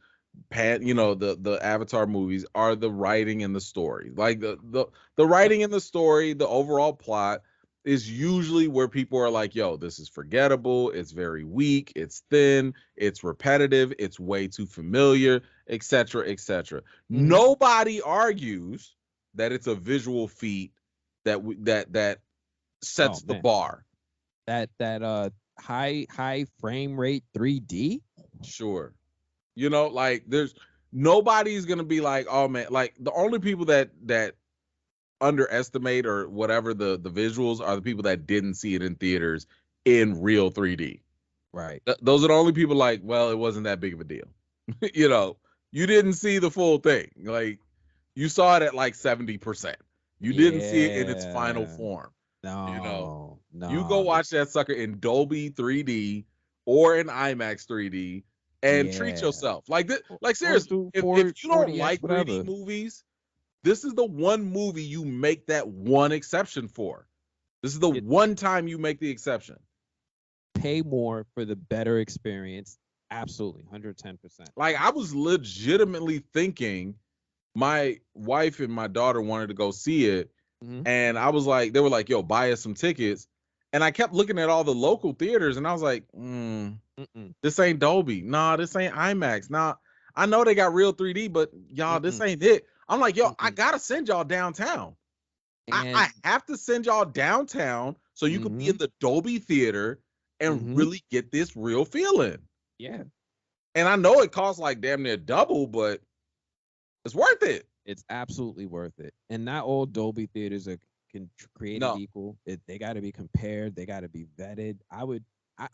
the Avatar movies are the writing and the story. Like the Yep. writing and the story, the overall plot is usually where people are like, "Yo, this is forgettable. It's very weak. It's thin. It's repetitive. It's way too familiar, etc., etc." Mm-hmm. Nobody argues that it's a visual feat that Oh sets the man, bar. that high frame rate 3D. Sure. Like there's nobody's gonna be like, oh man, like the only people that underestimate or whatever the visuals are the people that didn't see it in theaters in real 3D. Right. Those are the only people like, well, it wasn't that big of a deal. you know, you didn't see the full thing. Like you saw it at like 70%. You didn't see it in its final Yeah. form. You know, No. you go No. watch that sucker in Dolby 3D or in IMAX 3D and treat Yeah. yourself. Like this, like Or seriously, do if you don't 40x, like 3D whatever. movies, this is the one movie you make that one exception for. This is the It one time you make the exception. pay more for the better experience. Absolutely, 110%. Like I was legitimately thinking my wife and my daughter wanted to go see it, Mm-hmm. and I was like, they were like, "Yo, buy us some tickets." And I kept looking at all the local theaters, and I was like, Mm-mm. this ain't Dolby. Nah, this ain't IMAX. Nah, I know they got real 3D, but y'all, this Mm-mm. ain't it. I'm like, yo, I Mm-mm. gotta send y'all downtown. I And have to send y'all downtown so you could be mm-hmm. in the Dolby theater and Mm-hmm. really get this real feeling. Yeah, And I know it costs like damn near double, but it's worth it. it's absolutely worth it. And not all Dolby theaters are created No, equal. They got to be compared. They got to be vetted.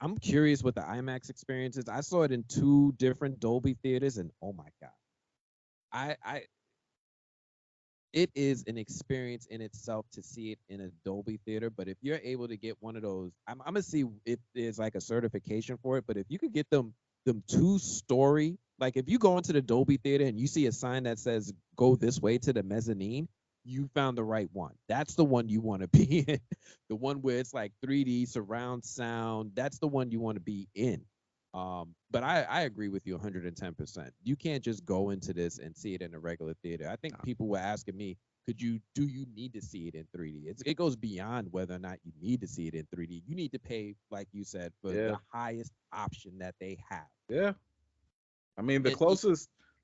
I'm curious what the IMAX experience is. I saw it in two different Dolby theaters, and oh my god, I it is an experience in itself to see it in a Dolby theater. But if you're able to get one of those, I'm gonna see if there's like a certification for it. But if you could get them two-story, like if you go into the Dolby theater and you see a sign that says "Go this way to the mezzanine," you found the right one. That's the one you want to be in. The one where it's like 3D surround sound. That's the one you want to be in. But I agree with you 110%. You can't just go into this and see it in a regular theater. I think people were asking me, do you need to see it in 3D? It goes beyond whether or not you need to see it in 3D. You need to pay, like you said, for yeah, the highest option that they have. yeah. I mean, And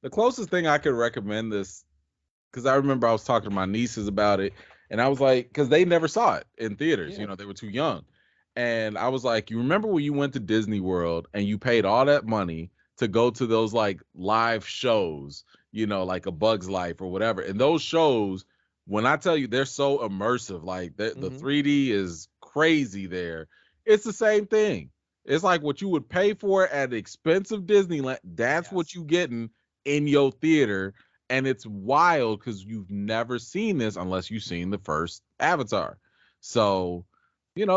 the closest thing I could recommend this because I remember I was talking to my nieces about it, and I was like, because they never saw it in theaters, yeah, they were too young, and I was like, you remember when you went to Disney World and you paid all that money to go to those like live shows, like a Bug's Life or whatever, and those shows, when I tell you they're so immersive, like the hmm 3D is crazy there. It's the same thing. It's like what you would pay for at expensive Disneyland. That's what yes. you getting in your theater, and it's wild because you've never seen this unless you've seen the first Avatar. So,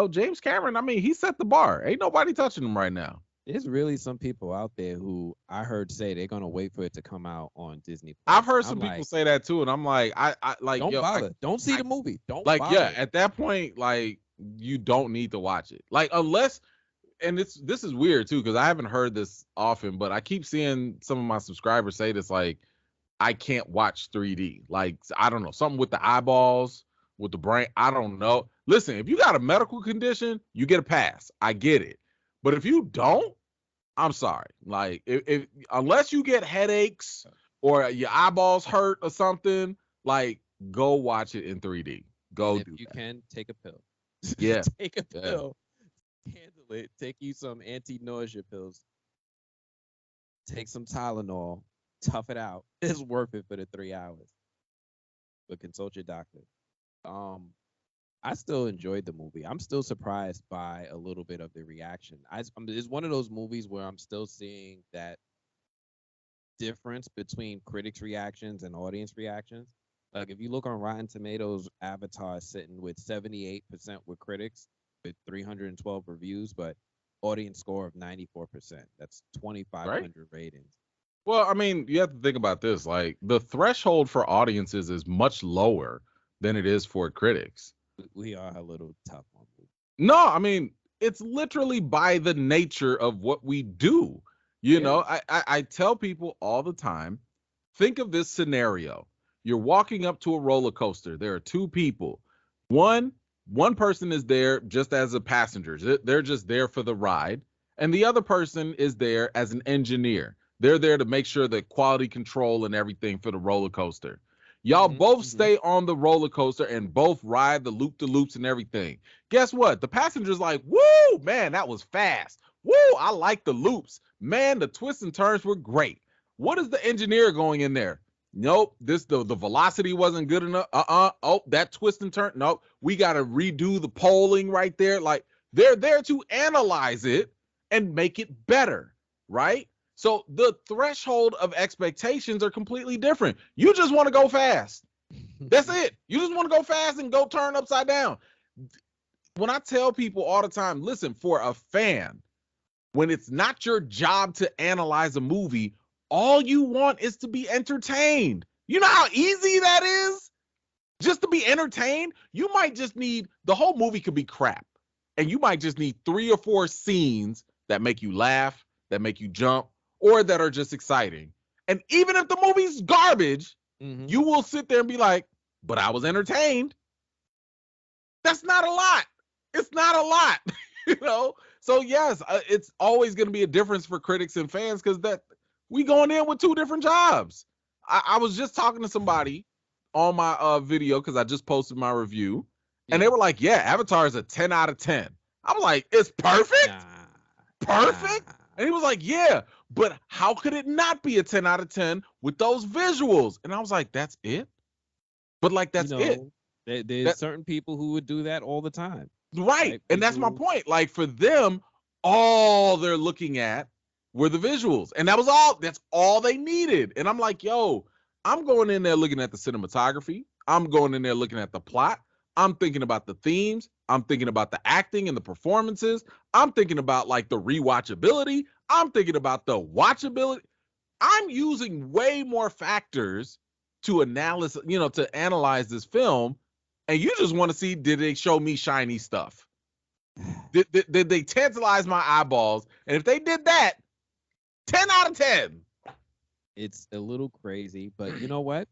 James Cameron, I mean, he set the bar. Ain't nobody touching him right now. There's really some people out there who I heard say they're gonna wait for it to come out on Disney I've Plus. heard I'm some people like, say that too, and I'm like, I like, don't yo, bother. Don't see I the movie. Don't like, yeah. bother. At that point, like, you don't need to watch it, like, unless. And this is weird too, because I haven't heard this often, but I keep seeing some of my subscribers say this, like, I can't watch 3D. Like, I don't know, something with the eyeballs, with the brain. I don't know. Listen, if you got a medical condition, you get a pass. I get it. But if you don't, I'm sorry. Like, if unless you get headaches or your eyeballs hurt or something, like, go watch it in 3D. And Go if do you that. can, take a pill. Yeah. Take a Yeah. pill. Handle it. Take you some anti-nausea pills. Take some Tylenol. Tough it out. It's worth it for the 3 hours. But consult your doctor. Um, I still enjoyed the movie. I'm still surprised by a little bit of the reaction. It's one of those movies where I'm still seeing that difference between critics' reactions and audience reactions. Like if you look on Rotten Tomatoes, Avatar is sitting with 78% with critics with 312 reviews, but audience score of 94%. That's Right? 2,500 ratings. Well, I mean, you have to think about this. Like, the threshold for audiences is much lower than it is for critics. We are a little tough on movies. No, I mean, it's literally by the nature of what we do. You Yeah. know, I tell people all the time, think of this scenario. You're walking up to a roller coaster. There are two people. One one person is there just as a passenger. They're just there for the ride. And the other person is there as an engineer. They're there to make sure the quality control and everything for the roller coaster. Y'all Hmm. both Hmm. stay on the roller coaster and both ride the loop to loops and everything. Guess what? The passenger's like, woo, man, that was fast. Woo, I like the loops. Man, the twists and turns were great. What is the engineer going in there? Nope, the velocity wasn't good enough. Oh, that twist and turn. Nope, we got to redo the polling right there. Like, they're there to analyze it and make it better, right? So the threshold of expectations are completely different. You just want to go fast. That's it. You just want to go fast and go turn upside down. When I tell people all the time, listen, for a fan, when it's not your job to analyze a movie, all you want is to be entertained. You know how easy that is? Just to be entertained? You might just need, the whole movie could be crap. And you might just need 3 or 4 scenes that make you laugh, that make you jump, or that are just exciting. And even if the movie's garbage, Hmm. you will sit there and be like, but I was entertained. That's not a lot. It's not a lot, you know? So yes, it's always going to be a difference for critics and fans because that we going in with 2 different jobs. I was just talking to somebody on my video because I just posted my review, and they Yeah. were like, "Yeah, Avatar is a 10 out of 10." I'm like, "It's perfect, Nah. perfect," Nah. and he was like, "Yeah, but how could it not be a 10 out of 10 with those visuals?" And I was like, "That's it." But like, You that's it. know, there's That certain people who would do that all the time, Right. right? And that's my People. point. Like, for them, all they're looking at were the visuals. And that was all, that's all they needed. And I'm like, yo, I'm going in there looking at the cinematography. I'm going in there looking at the plot. I'm thinking about the themes. I'm thinking about the acting and the performances. I'm thinking about like the rewatchability. I'm thinking about the watchability. I'm using way more factors to analyze this film, and you just want to see, did they show me shiny stuff? Did they tantalize my eyeballs? And if they did that, 10 out of 10. It's a little crazy, but you know what?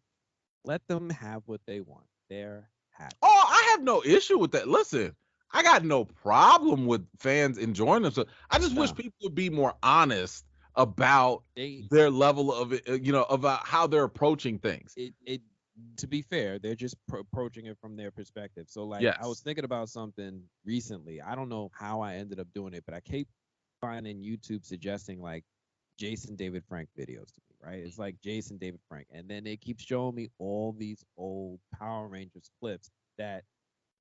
Let them have what they want. They're happy. Oh, I have no issue with that. Listen, I got no problem with fans enjoying themselves. I just wish No, people would be more honest about they their level of it, about how they're approaching things. it. To be fair, they're just approaching it from their perspective. So, like, I was Yes. thinking about something recently. I don't know how I ended up doing it, but I keep finding YouTube suggesting like Jason David Frank videos to me. Right? It's like Jason David Frank, and then they keep showing me all these old Power Rangers clips that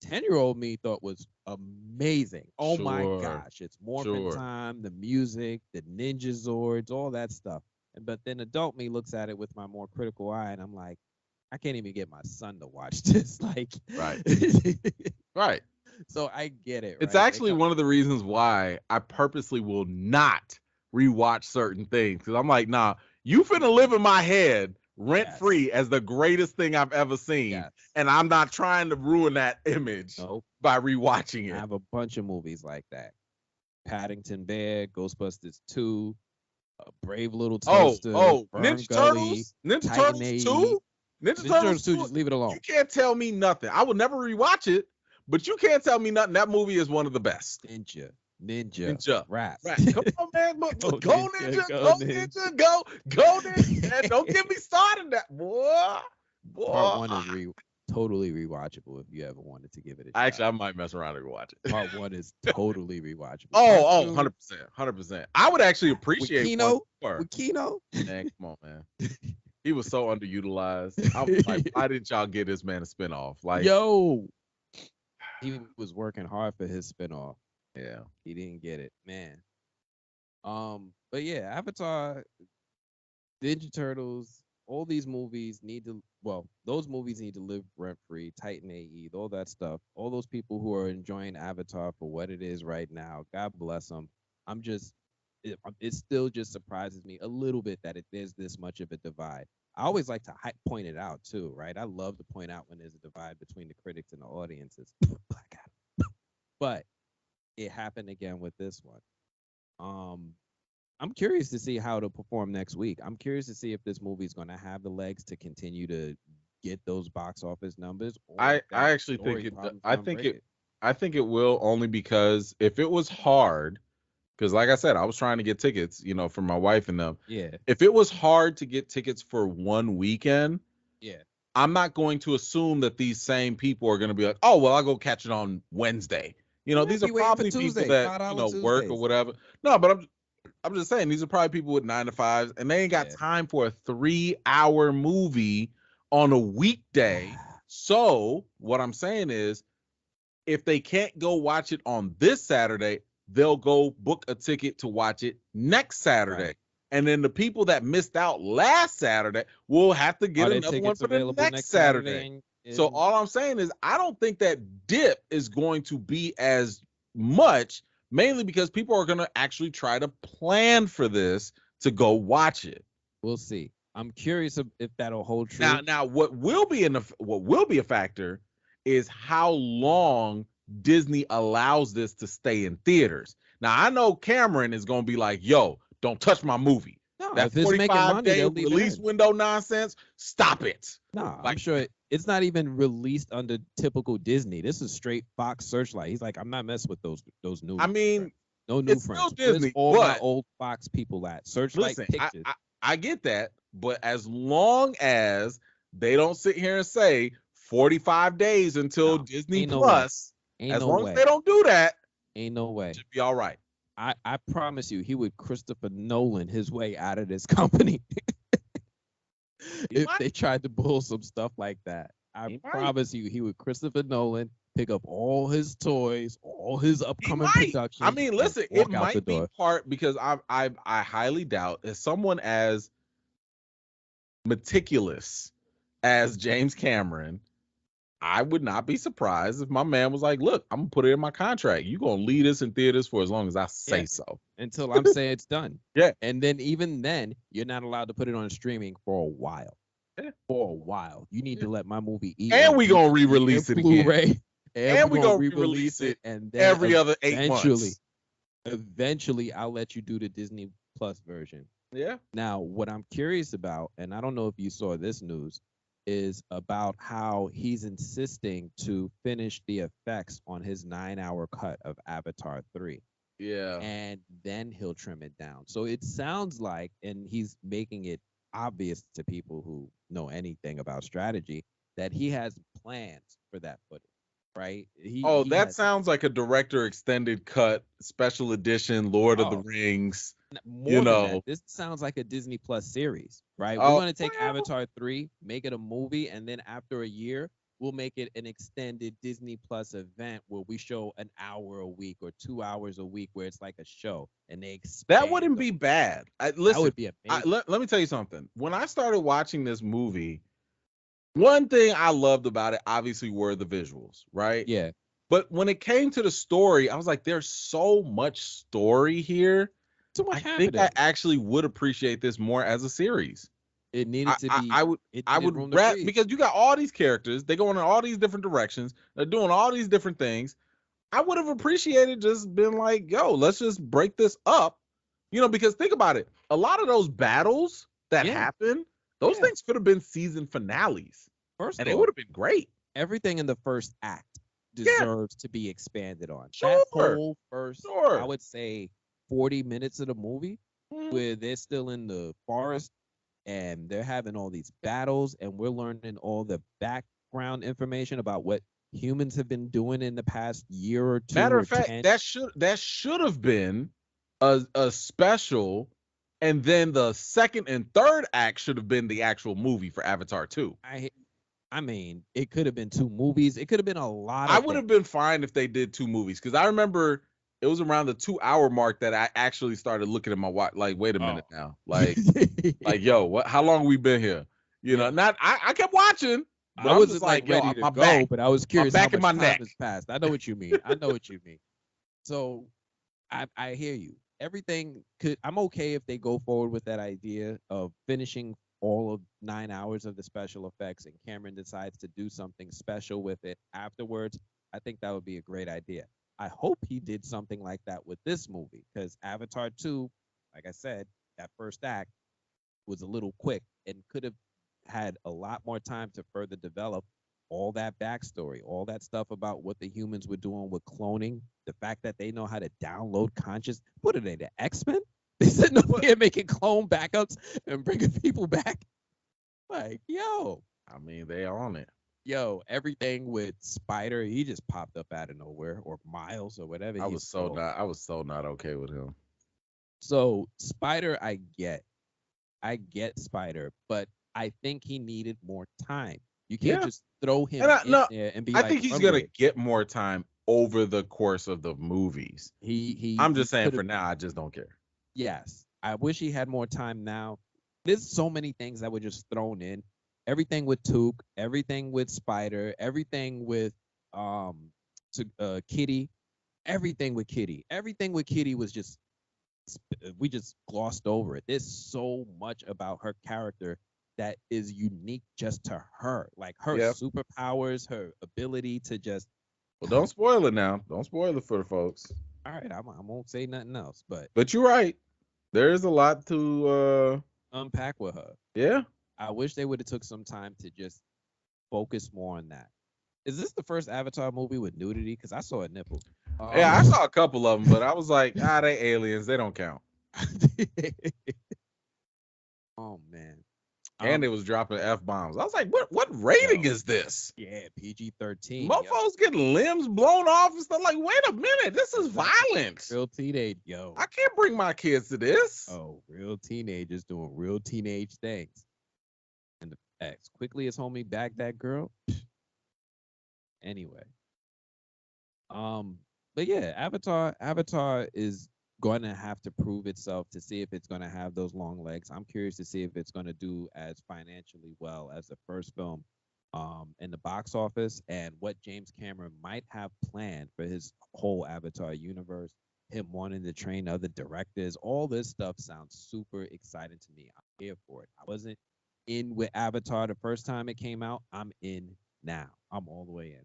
10-year-old me thought was amazing. Oh my Sure. gosh, it's Morphin Sure. Time, the music, the Ninja Zords, all that stuff. But then adult me looks at it with my more critical eye, and I'm like, I can't even get my son to watch this. Like, Right. Right. so I get it, It's right? actually one of the reasons why I purposely will not rewatch certain things because I'm like, nah, you finna live in my head rent free as the greatest thing I've ever seen, and I'm not trying to ruin that image by rewatching it. I have a bunch of movies like that: Paddington Bear, Ghostbusters 2, Brave Little Toaster, Ninja Turtles, Ninja Turtles 2, Ninja Turtles 2. Just leave it alone. You can't tell me nothing. I would never rewatch it, but you can't tell me nothing. That movie is one of the best. Ninja, rap. Come on, man, go Ninja, go Ninja. Man, don't get me started, that boy. Part 1 is totally rewatchable if you ever wanted to give it a shot. Actually, I might mess around and watch it. Part 1 is totally rewatchable. 100%. I would actually appreciate with Kino. Man, come on, man. He was so underutilized. I was like, why didn't y'all get this man a spinoff? Like, he was working hard for his spinoff. Yeah, he didn't get it, man. But yeah, Avatar, Ninja Turtles, all these movies those movies need to live rent free. Titan AE, all that stuff. All those people who are enjoying Avatar for what it is right now, God bless them. It still just surprises me a little bit that there's this much of a divide. I always like to point it out too, right? I love to point out when there's a divide between the critics and the audiences. But it happened again with this one. I'm curious to see how it'll perform next week. I'm curious to see if this movie is going to have the legs to continue to get those box office numbers. I actually think it. I think it will, only because if it was hard, because like I said, I was trying to get tickets, for my wife and them. Yeah. If it was hard to get tickets for one weekend, yeah, I'm not going to assume that these same people are going to be like, oh, well, I'll go catch it on Wednesday. These are probably people that work or whatever. No, but I'm just saying, these are probably people with 9 to 5s, and they ain't got time for a 3-hour movie on a weekday. So what I'm saying is, if they can't go watch it on this Saturday, they'll go book a ticket to watch it next Saturday. Right. And then the people that missed out last Saturday will have to get another one for the next Saturday. So all I'm saying is, I don't think that dip is going to be as much, mainly because people are going to actually try to plan for this to go watch it. We'll see. I'm curious if that'll hold true. Now, what will be a factor is how long Disney allows this to stay in theaters. Now, I know Cameron is going to be like, yo, don't touch my movie. No, that 45-day release window nonsense, stop it. No, I'm sure it's not even released under typical Disney. This is straight Fox Searchlight. He's like, I'm not messing with those new. I mean, no new friends. Still Disney, all my old Fox people at Searchlight Pictures. I get that, but as long as they don't sit here and say 45 days until Disney Plus, as long as they don't do that, ain't no way. It should be all right. I promise you, he would Christopher Nolan his way out of this company if they tried to pull some stuff like that. I promise you, he would Christopher Nolan pick up all his toys, all his upcoming productions. I mean, listen, it might be part because I highly doubt as someone as meticulous as James Cameron, I would not be surprised if my man was like, look, I'm going to put it in my contract. You're going to leave this in theaters for as long as I say so. Until I'm saying it's done. Yeah. And then even then, you're not allowed to put it on streaming for a while. Yeah. For a while. You need to let my movie eat. And we're going to re-release it again. Blu-ray. And we're going to re-release it and then every other 8 months. Eventually, I'll let you do the Disney Plus version. Yeah. Now, what I'm curious about, and I don't know if you saw this news, is about how he's insisting to finish the effects on his 9-hour cut of Avatar 3. Yeah. And then he'll trim it down. So it sounds like, and he's making it obvious to people who know anything about strategy, that he has plans for that footage, right? That sounds like a director extended cut, special edition, Lord of the Rings. More than that, this sounds like a Disney Plus series, right? We're going to take Avatar 3, make it a movie, and then after a year, we'll make it an extended Disney Plus event where we show an hour a week or 2 hours a week where it's like a show, and they expand. That wouldn't be bad. Listen, that would be amazing. Let me tell you something. When I started watching this movie, one thing I loved about it, obviously, were the visuals, right? Yeah. But when it came to the story, I was like, there's so much story here Too much I think I happening. actually would appreciate this more as a series. It needed to be. I would It I needed would room to rat breathe. because you got all these characters, they going in all these different directions, they're doing all these different things. I would have appreciated just been like, yo, let's just break this up. Because think about it. A lot of those battles that Yeah, happen, those yeah. things could have been season finales. First And they would off, have been great. everything in the first act Yeah, deserves to be expanded on. That sure. whole first, I Sure. would say, 40 minutes of the movie, Mhm. where they're still in the forest and they're having all these battles, and we're learning all the background information about what humans have been doing in the past year or two Matter or of fact, 10. that should have been a special, and then the second and third act should have been the actual movie for Avatar 2. I I mean, it could have been two movies. It could have been a lot I of would have things. been fine if they did two movies because I remember it was around the 2 hour mark that I actually started looking at my watch. Like, wait a Oh. minute now, like, yo, what? How long we been here? Yeah. Not I kept watching, but I I'm just wasn't like like, yo, ready to my go, back, but I was my curious how back and much my time neck. has passed. I know what you mean. I know what you mean. So I hear you. Everything could. I'm okay if they go forward with that idea of finishing all of 9 hours of the special effects, and Cameron decides to do something special with it afterwards. I think that would be a great idea. I hope he did something like that with this movie, because Avatar 2, like I said, that first act was a little quick and could have had a lot more time to further develop all that backstory, all that stuff about what the humans were doing with cloning, the fact that they know how to download conscious. What are they, the X-Men? They sitting up here making clone backups and bringing people back. Like, I mean, they on it. everything with Spider, he just popped up out of nowhere, or Miles, or whatever he's called. I was so not okay with him. So Spider, I get Spider, but I think he needed more time. You can't Yeah, just throw him and I in no, there and be I like, think he's run gonna with it. get more time over the course of the movies. I'm He just saying could for have. now, I just don't care. Yes, I wish he had more time now. There's so many things that were just thrown in. Everything with Took, everything with Spider, everything with Kitty, everything with Kitty was just, we just glossed over it. There's so much about her character that is unique just to her, like her Yeah. superpowers, her ability to just. Well, don't spoil it now. Don't spoil it for the folks. All right, I won't say nothing else, but But you're right. There is a lot to unpack with her. yeah. I wish they would have took some time to just focus more on that. Is this the first Avatar movie with nudity? Because I saw a nipple. Yeah, I saw a couple of them, but I was like, they aliens. They don't count. Oh man. And it was dropping F-bombs. I was like, what rating is this? Yeah, PG-13. Mofos getting limbs blown off and stuff. Like, wait a minute, this is violent. Real teenage, I can't bring my kids to this. Oh, real teenagers doing real teenage things. And as quickly as homie bagged that girl. Anyway. But yeah, Avatar is going to have to prove itself to see if it's going to have those long legs. I'm curious to see if it's going to do as financially well as the first film in the box office, and what James Cameron might have planned for his whole Avatar universe, him wanting to train other directors. All this stuff sounds super exciting to me. I'm here for it. I wasn't in with Avatar the first time it came out. I'm in now. I'm all the way in.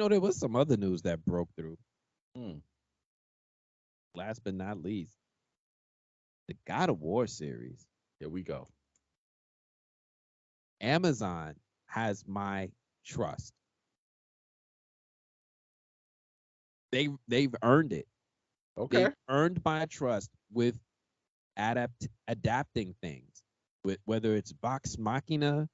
There was some other news that broke through. Hmm. Last but not least, the God of War series. Here we go. Amazon has my trust. They've earned it. Okay. They've earned my trust with adapting things. With whether it's Vox Machina,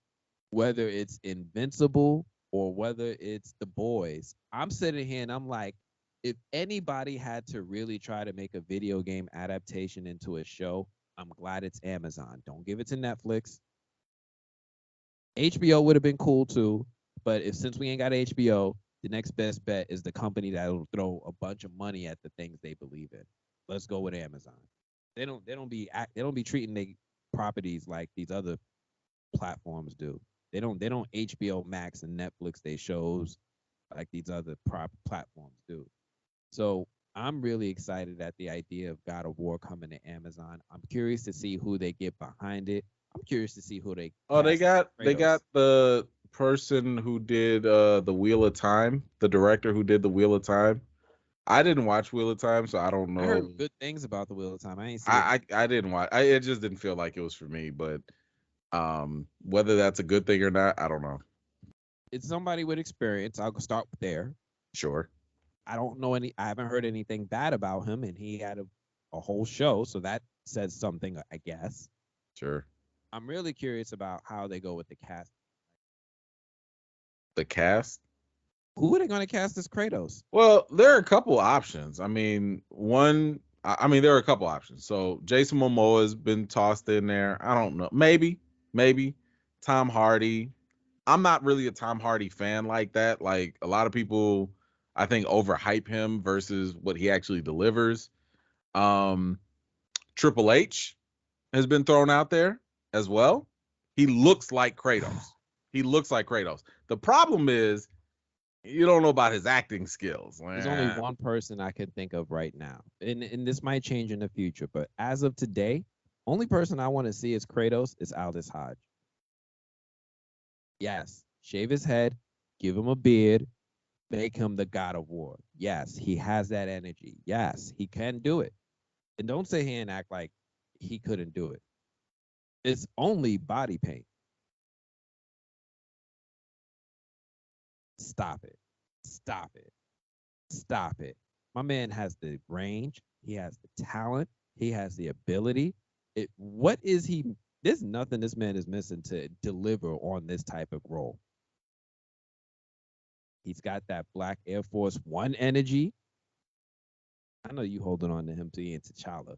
whether it's Invincible, or whether it's The Boys. I'm sitting here and I'm like, if anybody had to really try to make a video game adaptation into a show, I'm glad it's Amazon. Don't give it to Netflix. HBO would have been cool too, but since we ain't got HBO, the next best bet is the company that'll throw a bunch of money at the things they believe in. Let's go with Amazon. They don't be treating their properties like these other platforms do. They don't HBO Max and Netflix they shows. like these other platforms do. So I'm really excited at the idea of God of War coming to Amazon. I'm curious to see who they get behind it. I'm curious to see who they Oh, they cast as got Kratos. the person who did the Wheel of Time, the director who did the Wheel of Time. I didn't watch Wheel of Time, so I don't I know. heard good things about the Wheel of Time. I ain't see it. I didn't watch. It just didn't feel like it was for me. But whether that's a good thing or not, I don't know. It's somebody with experience. I'll start there. Sure. I don't know any. I haven't heard anything bad about him, and he had a whole show, so that says something, I guess. Sure. I'm really curious about how they go with the cast. The cast. Who are they going to cast as Kratos? Well, there are a couple options. I mean, there are a couple options. So Jason Momoa has been tossed in there. I don't know. Maybe Tom Hardy. I'm not really a Tom Hardy fan like that. Like a lot of people, I think, overhype him versus what he actually delivers. Um, Triple H has been thrown out there as well. He looks like Kratos. He looks like Kratos. The problem is you don't know about his acting skills. There's only one person I can think of right now, and this might change in the future, but as of today, only person I want to see as Kratos is Aldous Hodge. Yes, shave his head, give him a beard, make him the God of War. Yes, he has that energy. Yes, he can do it. And don't say he and act like he couldn't do it. It's only body paint. Stop it. Stop it. Stop it. My man has the range. He has the talent. He has the ability. What is he? There's nothing this man is missing to deliver on this type of role. He's got that Black Air Force One energy. I know you holding on to him to Ian T'Challa.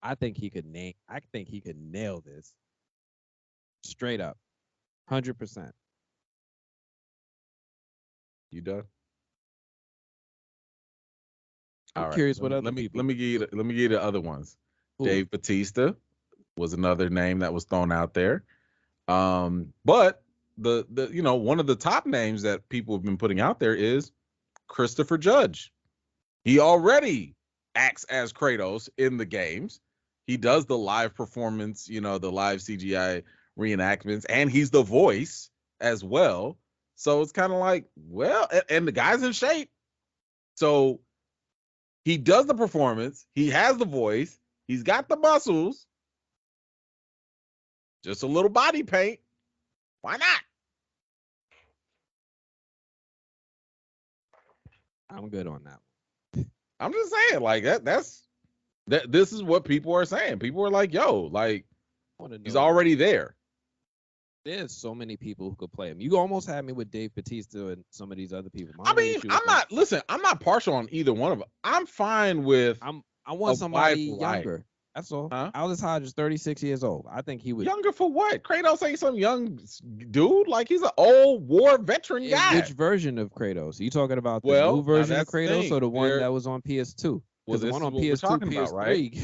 I think he could nail this. Straight up. 100%. You done? I'm curious what other people. people. Let me give you the other ones. Ooh. Dave Bautista was another name that was thrown out there. But the one of the top names that people have been putting out there is Christopher Judge. He already acts as Kratos in the games. He does the live performance, the live CGI reenactments, and he's the voice as well. So it's kind of like, well, and the guy's in shape. So he does the performance. He has the voice. He's got the muscles. Just a little body paint. Why not? I'm good on that one. I'm just saying, like this is what people are saying. People are like, yo, like he's already there. There's so many people who could play him. You almost had me with Dave Bautista and some of these other people. I'm not partial on either one of them. I'm fine with. I want somebody younger. That's all. Huh? Aldous Hodge is 36 years old. I think he would. Younger for what? Kratos ain't some young dude. Like he's an old war veteran guy. Which version of Kratos? Are you talking about the new version of Kratos or the one that was on PS2? Because the one on PS2, PS3. About, right?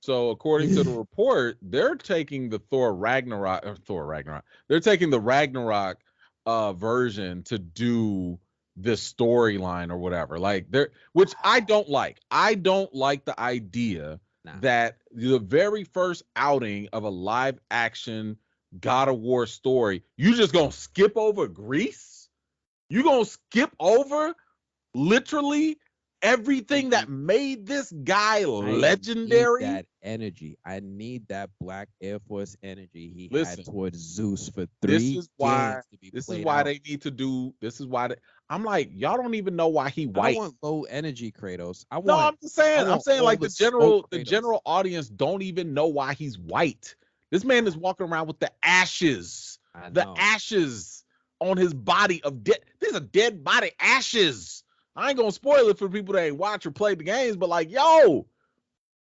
So according to the report, they're taking the They're taking the Ragnarok version to do this storyline or whatever. Like which I don't like. I don't like the idea that the very first outing of a live action God of War story, you just gonna skip over Greece? You gonna skip over literally everything that made this guy legendary? I need that energy. I need that Black Air Force energy he had towards Zeus for 3 games to be This is why they need to do. This is why I'm like, y'all don't even know why he white. I want low energy Kratos. I'm just saying. I'm saying like the general audience don't even know why he's white. This man is walking around with the ashes on his body of dead. These are dead body ashes. I ain't gonna spoil it for people that ain't watch or play the games, but like, yo,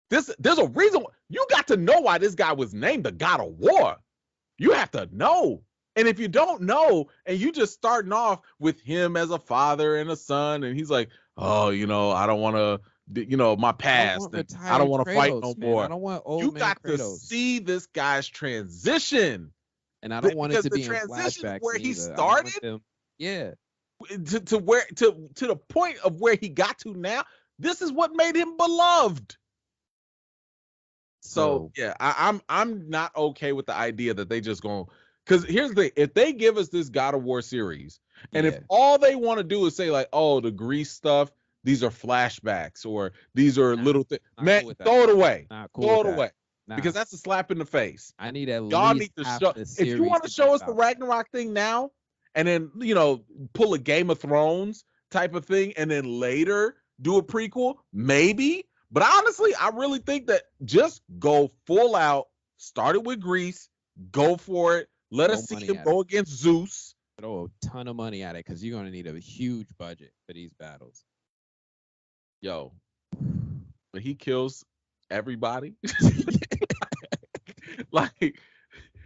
there's a reason. You got to know why this guy was named the God of War. You have to know. And if you don't know, and you just starting off with him as a father and a son, and he's like, oh, I don't want to, my past, I don't want to fight no more. I don't want old you man got Kratos. to see this guy's transition. And I don't want it to be in transition flashbacks where he either. started. Yeah. to where to the point of where he got to now. This is what made him beloved. So yeah, I'm not okay with the idea that they just going, because here's the thing: if they give us this God of War series, and if all they want to do is say like, oh, the Greece stuff, these are flashbacks or these are little things, man, cool throw it away, throw it away, because that's a slap in the face. I need at Y'all least need to show. If you want to show us the Ragnarok thing now, and then pull a Game of Thrones type of thing, and then later do a prequel, maybe. But honestly, I really think that just go full out. Start it with Greece. Go for it. Let us see him go against Zeus. Throw a ton of money at it because you're going to need a huge budget for these battles. Yo, but he kills everybody. Like,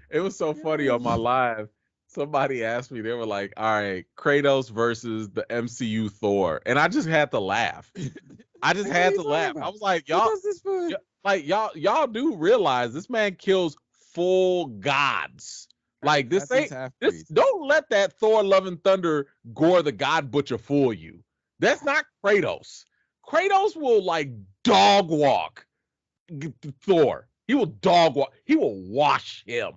it was so funny on my live. Somebody asked me, they were like, all right, Kratos versus the MCU Thor. And I just had to laugh. I just had to laugh. I was like, y'all do realize this man kills full gods. Like, this don't let that Thor Love and Thunder Gore the God Butcher fool you. That's not Kratos. Kratos will like dog walk Thor. He will dog walk. He will wash him.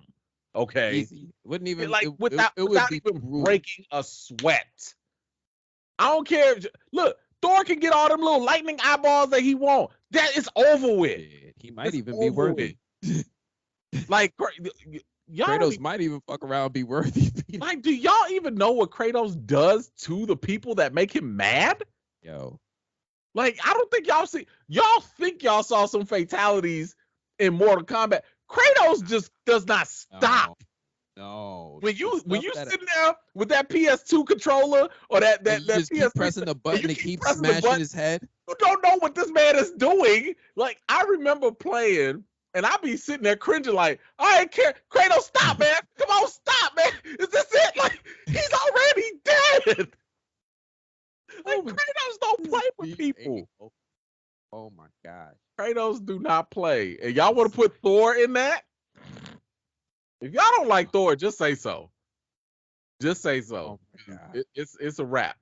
Okay. Easy. Wouldn't even like without even breaking a sweat. I don't care. Look, Thor can get all them little lightning eyeballs that he wants. That is over with. He might even be worthy. Like Kratos might even fuck around and be worthy. Like, do y'all even know what Kratos does to the people that make him mad? Yo. Like, I don't think y'all see. Y'all think y'all saw some fatalities in Mortal Kombat. Kratos just does not stop. No. When you sitting there with that PS2 controller or that just PS3 keep pressing the button and keep smashing his head. You don't know what this man is doing. Like, I remember playing and I'd be sitting there cringing like, I ain't care. Kratos, stop, man. Come on, stop, man. Is this it? Like, he's already dead. Like, Kratos don't play with people. Oh my God. Kratos do not play. And y'all want to put Thor in that? If y'all don't like Thor, just say so. Just say so. Oh, it's a wrap.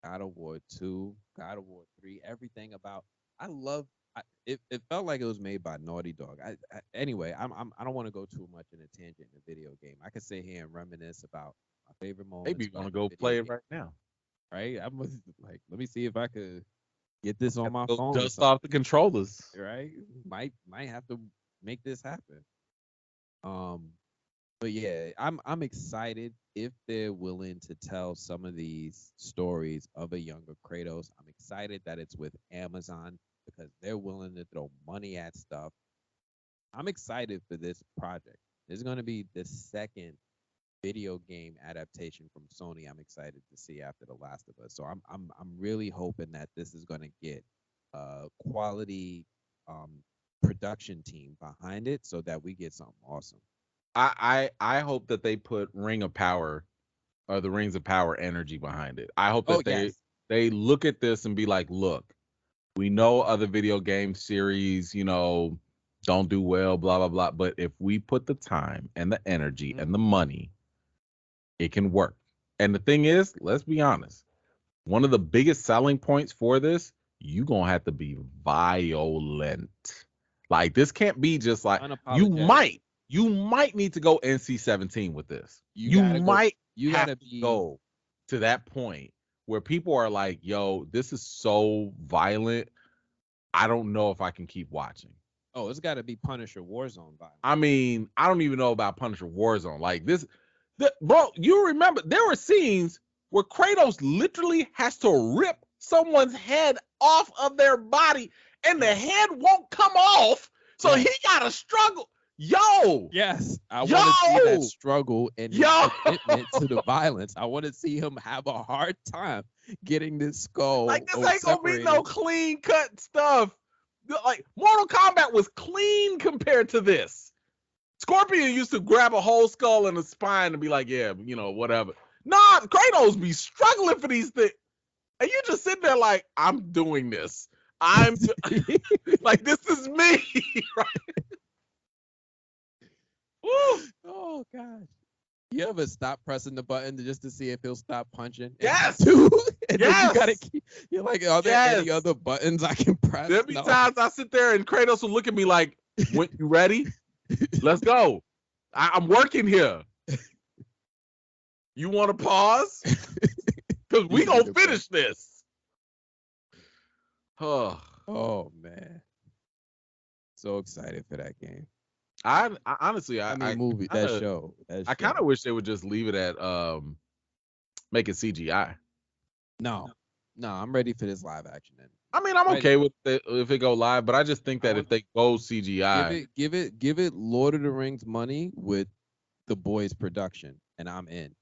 God of War 2, God of War 3, everything about. I love. It felt like it was made by Naughty Dog. Anyway, I don't want to go too much in a tangent in a video game. I could sit here and reminisce about my favorite moments. Maybe you want to go play it right now. Right? I'm like, let me see if I could get this on my phone. Dust off the controllers. Right? Might have to make this happen. But yeah, I'm excited if they're willing to tell some of these stories of a younger Kratos. I'm excited that it's with Amazon because they're willing to throw money at stuff. I'm excited for this project. This is going to be the second video game adaptation from Sony I'm excited to see after The Last of Us. So I'm really hoping that this is going to get a quality production team behind it so that we get something awesome. I hope that they put Ring of Power or the Rings of Power energy behind it. I hope that they look at this and be like, look, we know other video game series, don't do well, blah, blah, blah. But if we put the time and the energy and the money, it can work. And the thing is, let's be honest, one of the biggest selling points for this, you going to have to be violent. Like, this can't be just like, you might need to go NC-17 with this. You might have to go to that point where people are like, yo, this is so violent. I don't know if I can keep watching. Oh, it's got to be Punisher Warzone violent. I mean, I don't even know about Punisher Warzone. Like this, bro, you remember there were scenes where Kratos literally has to rip someone's head off of their body and the head won't come off. So he got to struggle. Yo, yes, I want to see that struggle and commitment to the violence. I want to see him have a hard time getting this skull. Like, this ain't gonna be no clean cut stuff. Like, Mortal Kombat was clean compared to this. Scorpion used to grab a whole skull and a spine and be like, yeah, whatever. Nah, Kratos be struggling for these things, and you just sitting there like, I'm doing this. I'm like, this is me, right? Oh gosh. You ever stop pressing the button just to see if he'll stop punching? Yes. And then you gotta keep. You're like, are there any Yes. other buttons I can press? There be No. times I sit there and Kratos will look at me like, "When you ready? Let's go. I'm working here. You want to pause? Because we gonna finish this." Oh, Oh man, so excited for that game. I honestly, movie, that show. I kind of wish they would just leave it at make it CGI. No, I'm ready for this live action. I mean, I'm okay with it if it go live, but I just think that if they go CGI, give it Lord of the Rings money with the Boys production, and I'm in.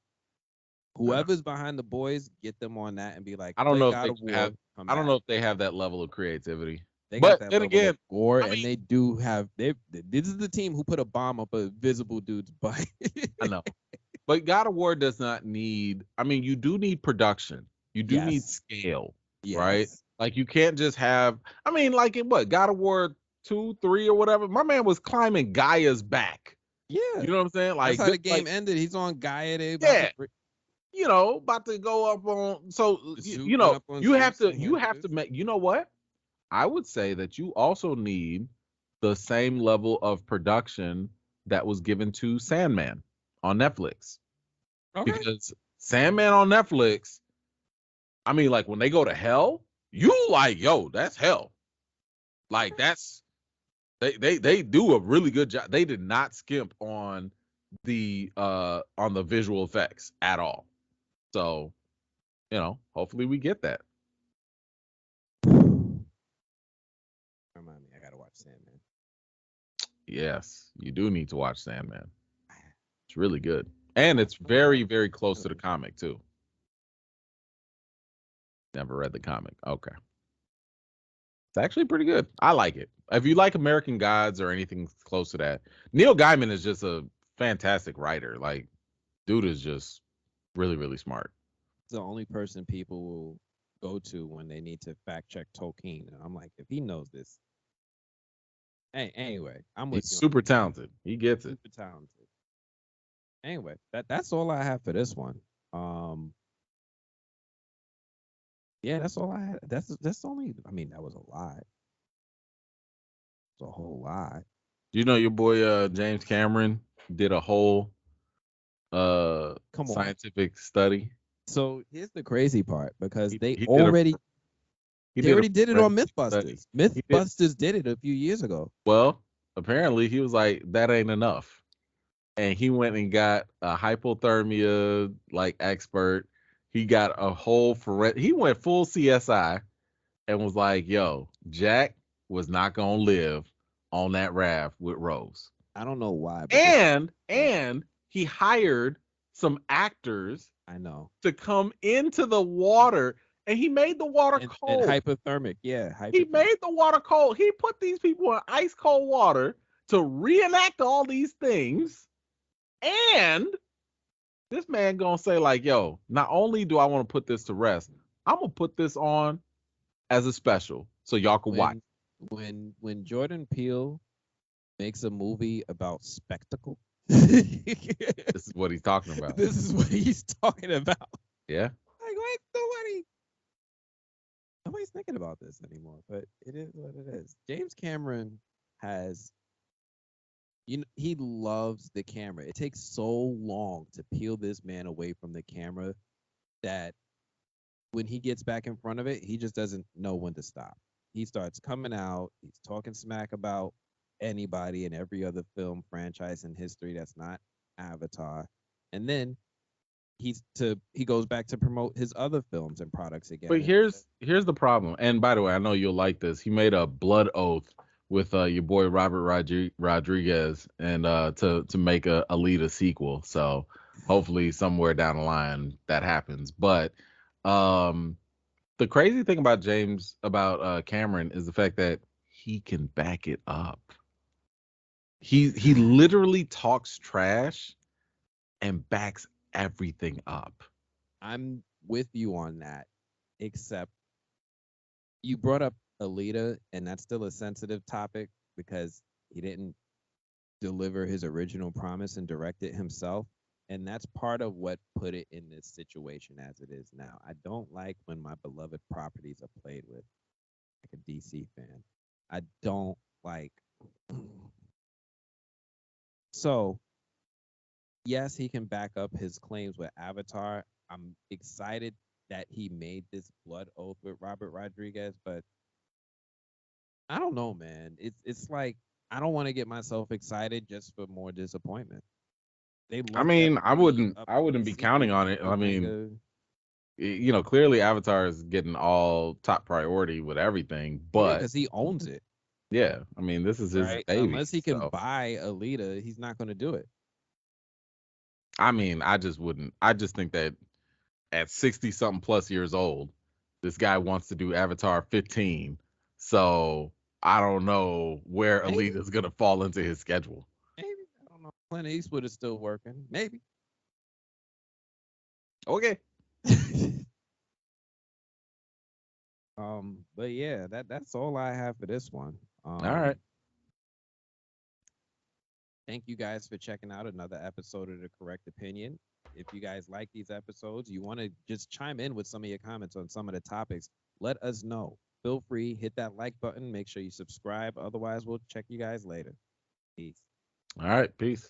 Whoever's behind the Boys, get them on that and be like, I don't know if I don't know if they have that level of creativity. They but got that then again, gore, and they do have. This is the team who put a bomb up a visible dude's butt. I know, but God of War does not need. I mean, you do need production. You do need scale, right? Like you can't just have. I mean, like in what God of War 2, 3, or whatever. My man was climbing Gaia's back. Yeah, you know what I'm saying. Like that's how the game ended. He's on Gaia. About to go up on. So you have to make. You know what? I would say that you also need the same level of production that was given to Sandman on Netflix. Okay. Because Sandman on Netflix, I mean, like when they go to hell, you like, yo, that's hell. Like that's they do a really good job. They did not skimp on the visual effects at all. So, hopefully we get that. Remind me, I gotta watch Sandman. Yes, you do need to watch Sandman. It's really good. And it's very, very close to the comic, too. Never read the comic. Okay. It's actually pretty good. I like it. If you like American Gods or anything close to that, Neil Gaiman is just a fantastic writer. Like, dude is just really, really smart. It's the only person people will go to when they need to fact check Tolkien. And I'm like, if he knows this. Hey, anyway, I'm with you. He's super talented. He gets it. Super talented. Anyway, that's all I have for this one. Yeah, that's all I had. That's only. I mean, that was a lot. It's a whole lot. You know, your boy James Cameron did a whole scientific study. So here's the crazy part, because they already did it on Mythbusters. Mythbusters did it a few years ago. Well, apparently he was like, that ain't enough. And he went and got a hypothermia expert. He got a whole he went full CSI and was like, yo, Jack was not gonna live on that raft with Rose. I don't know why. And he hired some actors, I know, to come into the water, and he made the water cold. And hypothermic, yeah. He made the water cold. He put these people in ice cold water to reenact all these things. And this man gonna say like, yo, not only do I want to put this to rest, I'm gonna put this on as a special so y'all can watch. When Jordan Peele makes a movie about spectacle, this is what he's talking about. This is what he's talking about. Yeah. Like, wait, nobody's thinking about this anymore, but it is what it is. James Cameron has, he loves the camera. It takes so long to peel this man away from the camera that when he gets back in front of it, he just doesn't know when to stop. He starts coming out. He's talking smack about anybody and every other film franchise in history that's not Avatar, and then he goes back to promote his other films and products again. But here's the problem. And by the way, I know you'll like this. He made a blood oath with your boy Robert Rodriguez and to make a Alita sequel. So hopefully somewhere down the line that happens. But the crazy thing about Cameron is the fact that he can back it up. He literally talks trash and backs everything up. I'm with you on that, except you brought up Alita, and that's still a sensitive topic because he didn't deliver his original promise and direct it himself. And that's part of what put it in this situation as it is now. I don't like when my beloved properties are played with, like a DC fan. I don't like. So, yes, he can back up his claims with Avatar. I'm excited that he made this blood oath with Robert Rodriguez, but I don't know, man. It's like I don't want to get myself excited just for more disappointment. They I looked at mean, pretty I wouldn't upbeat be counting sequels on that it. I could make mean, a clearly Avatar is getting all top priority with everything, yeah, but because he owns it, yeah, I mean, this is his right? baby. Unless he can So, buy Alita, he's not going to do it. I mean, I just wouldn't. I just think that at 60 something plus years old, this guy wants to do Avatar 15. So, I don't know where Maybe, Alita's going to fall into his schedule. maybe I don't know. Clint Eastwood is still working, maybe. Okay. But yeah, that's all I have for this one. All right. Thank you guys for checking out another episode of The Correct Opinion. If you guys like these episodes, you want to just chime in with some of your comments on some of the topics, let us know. Feel free, hit that like button, make sure you subscribe. Otherwise, we'll check you guys later. Peace. All right. Peace.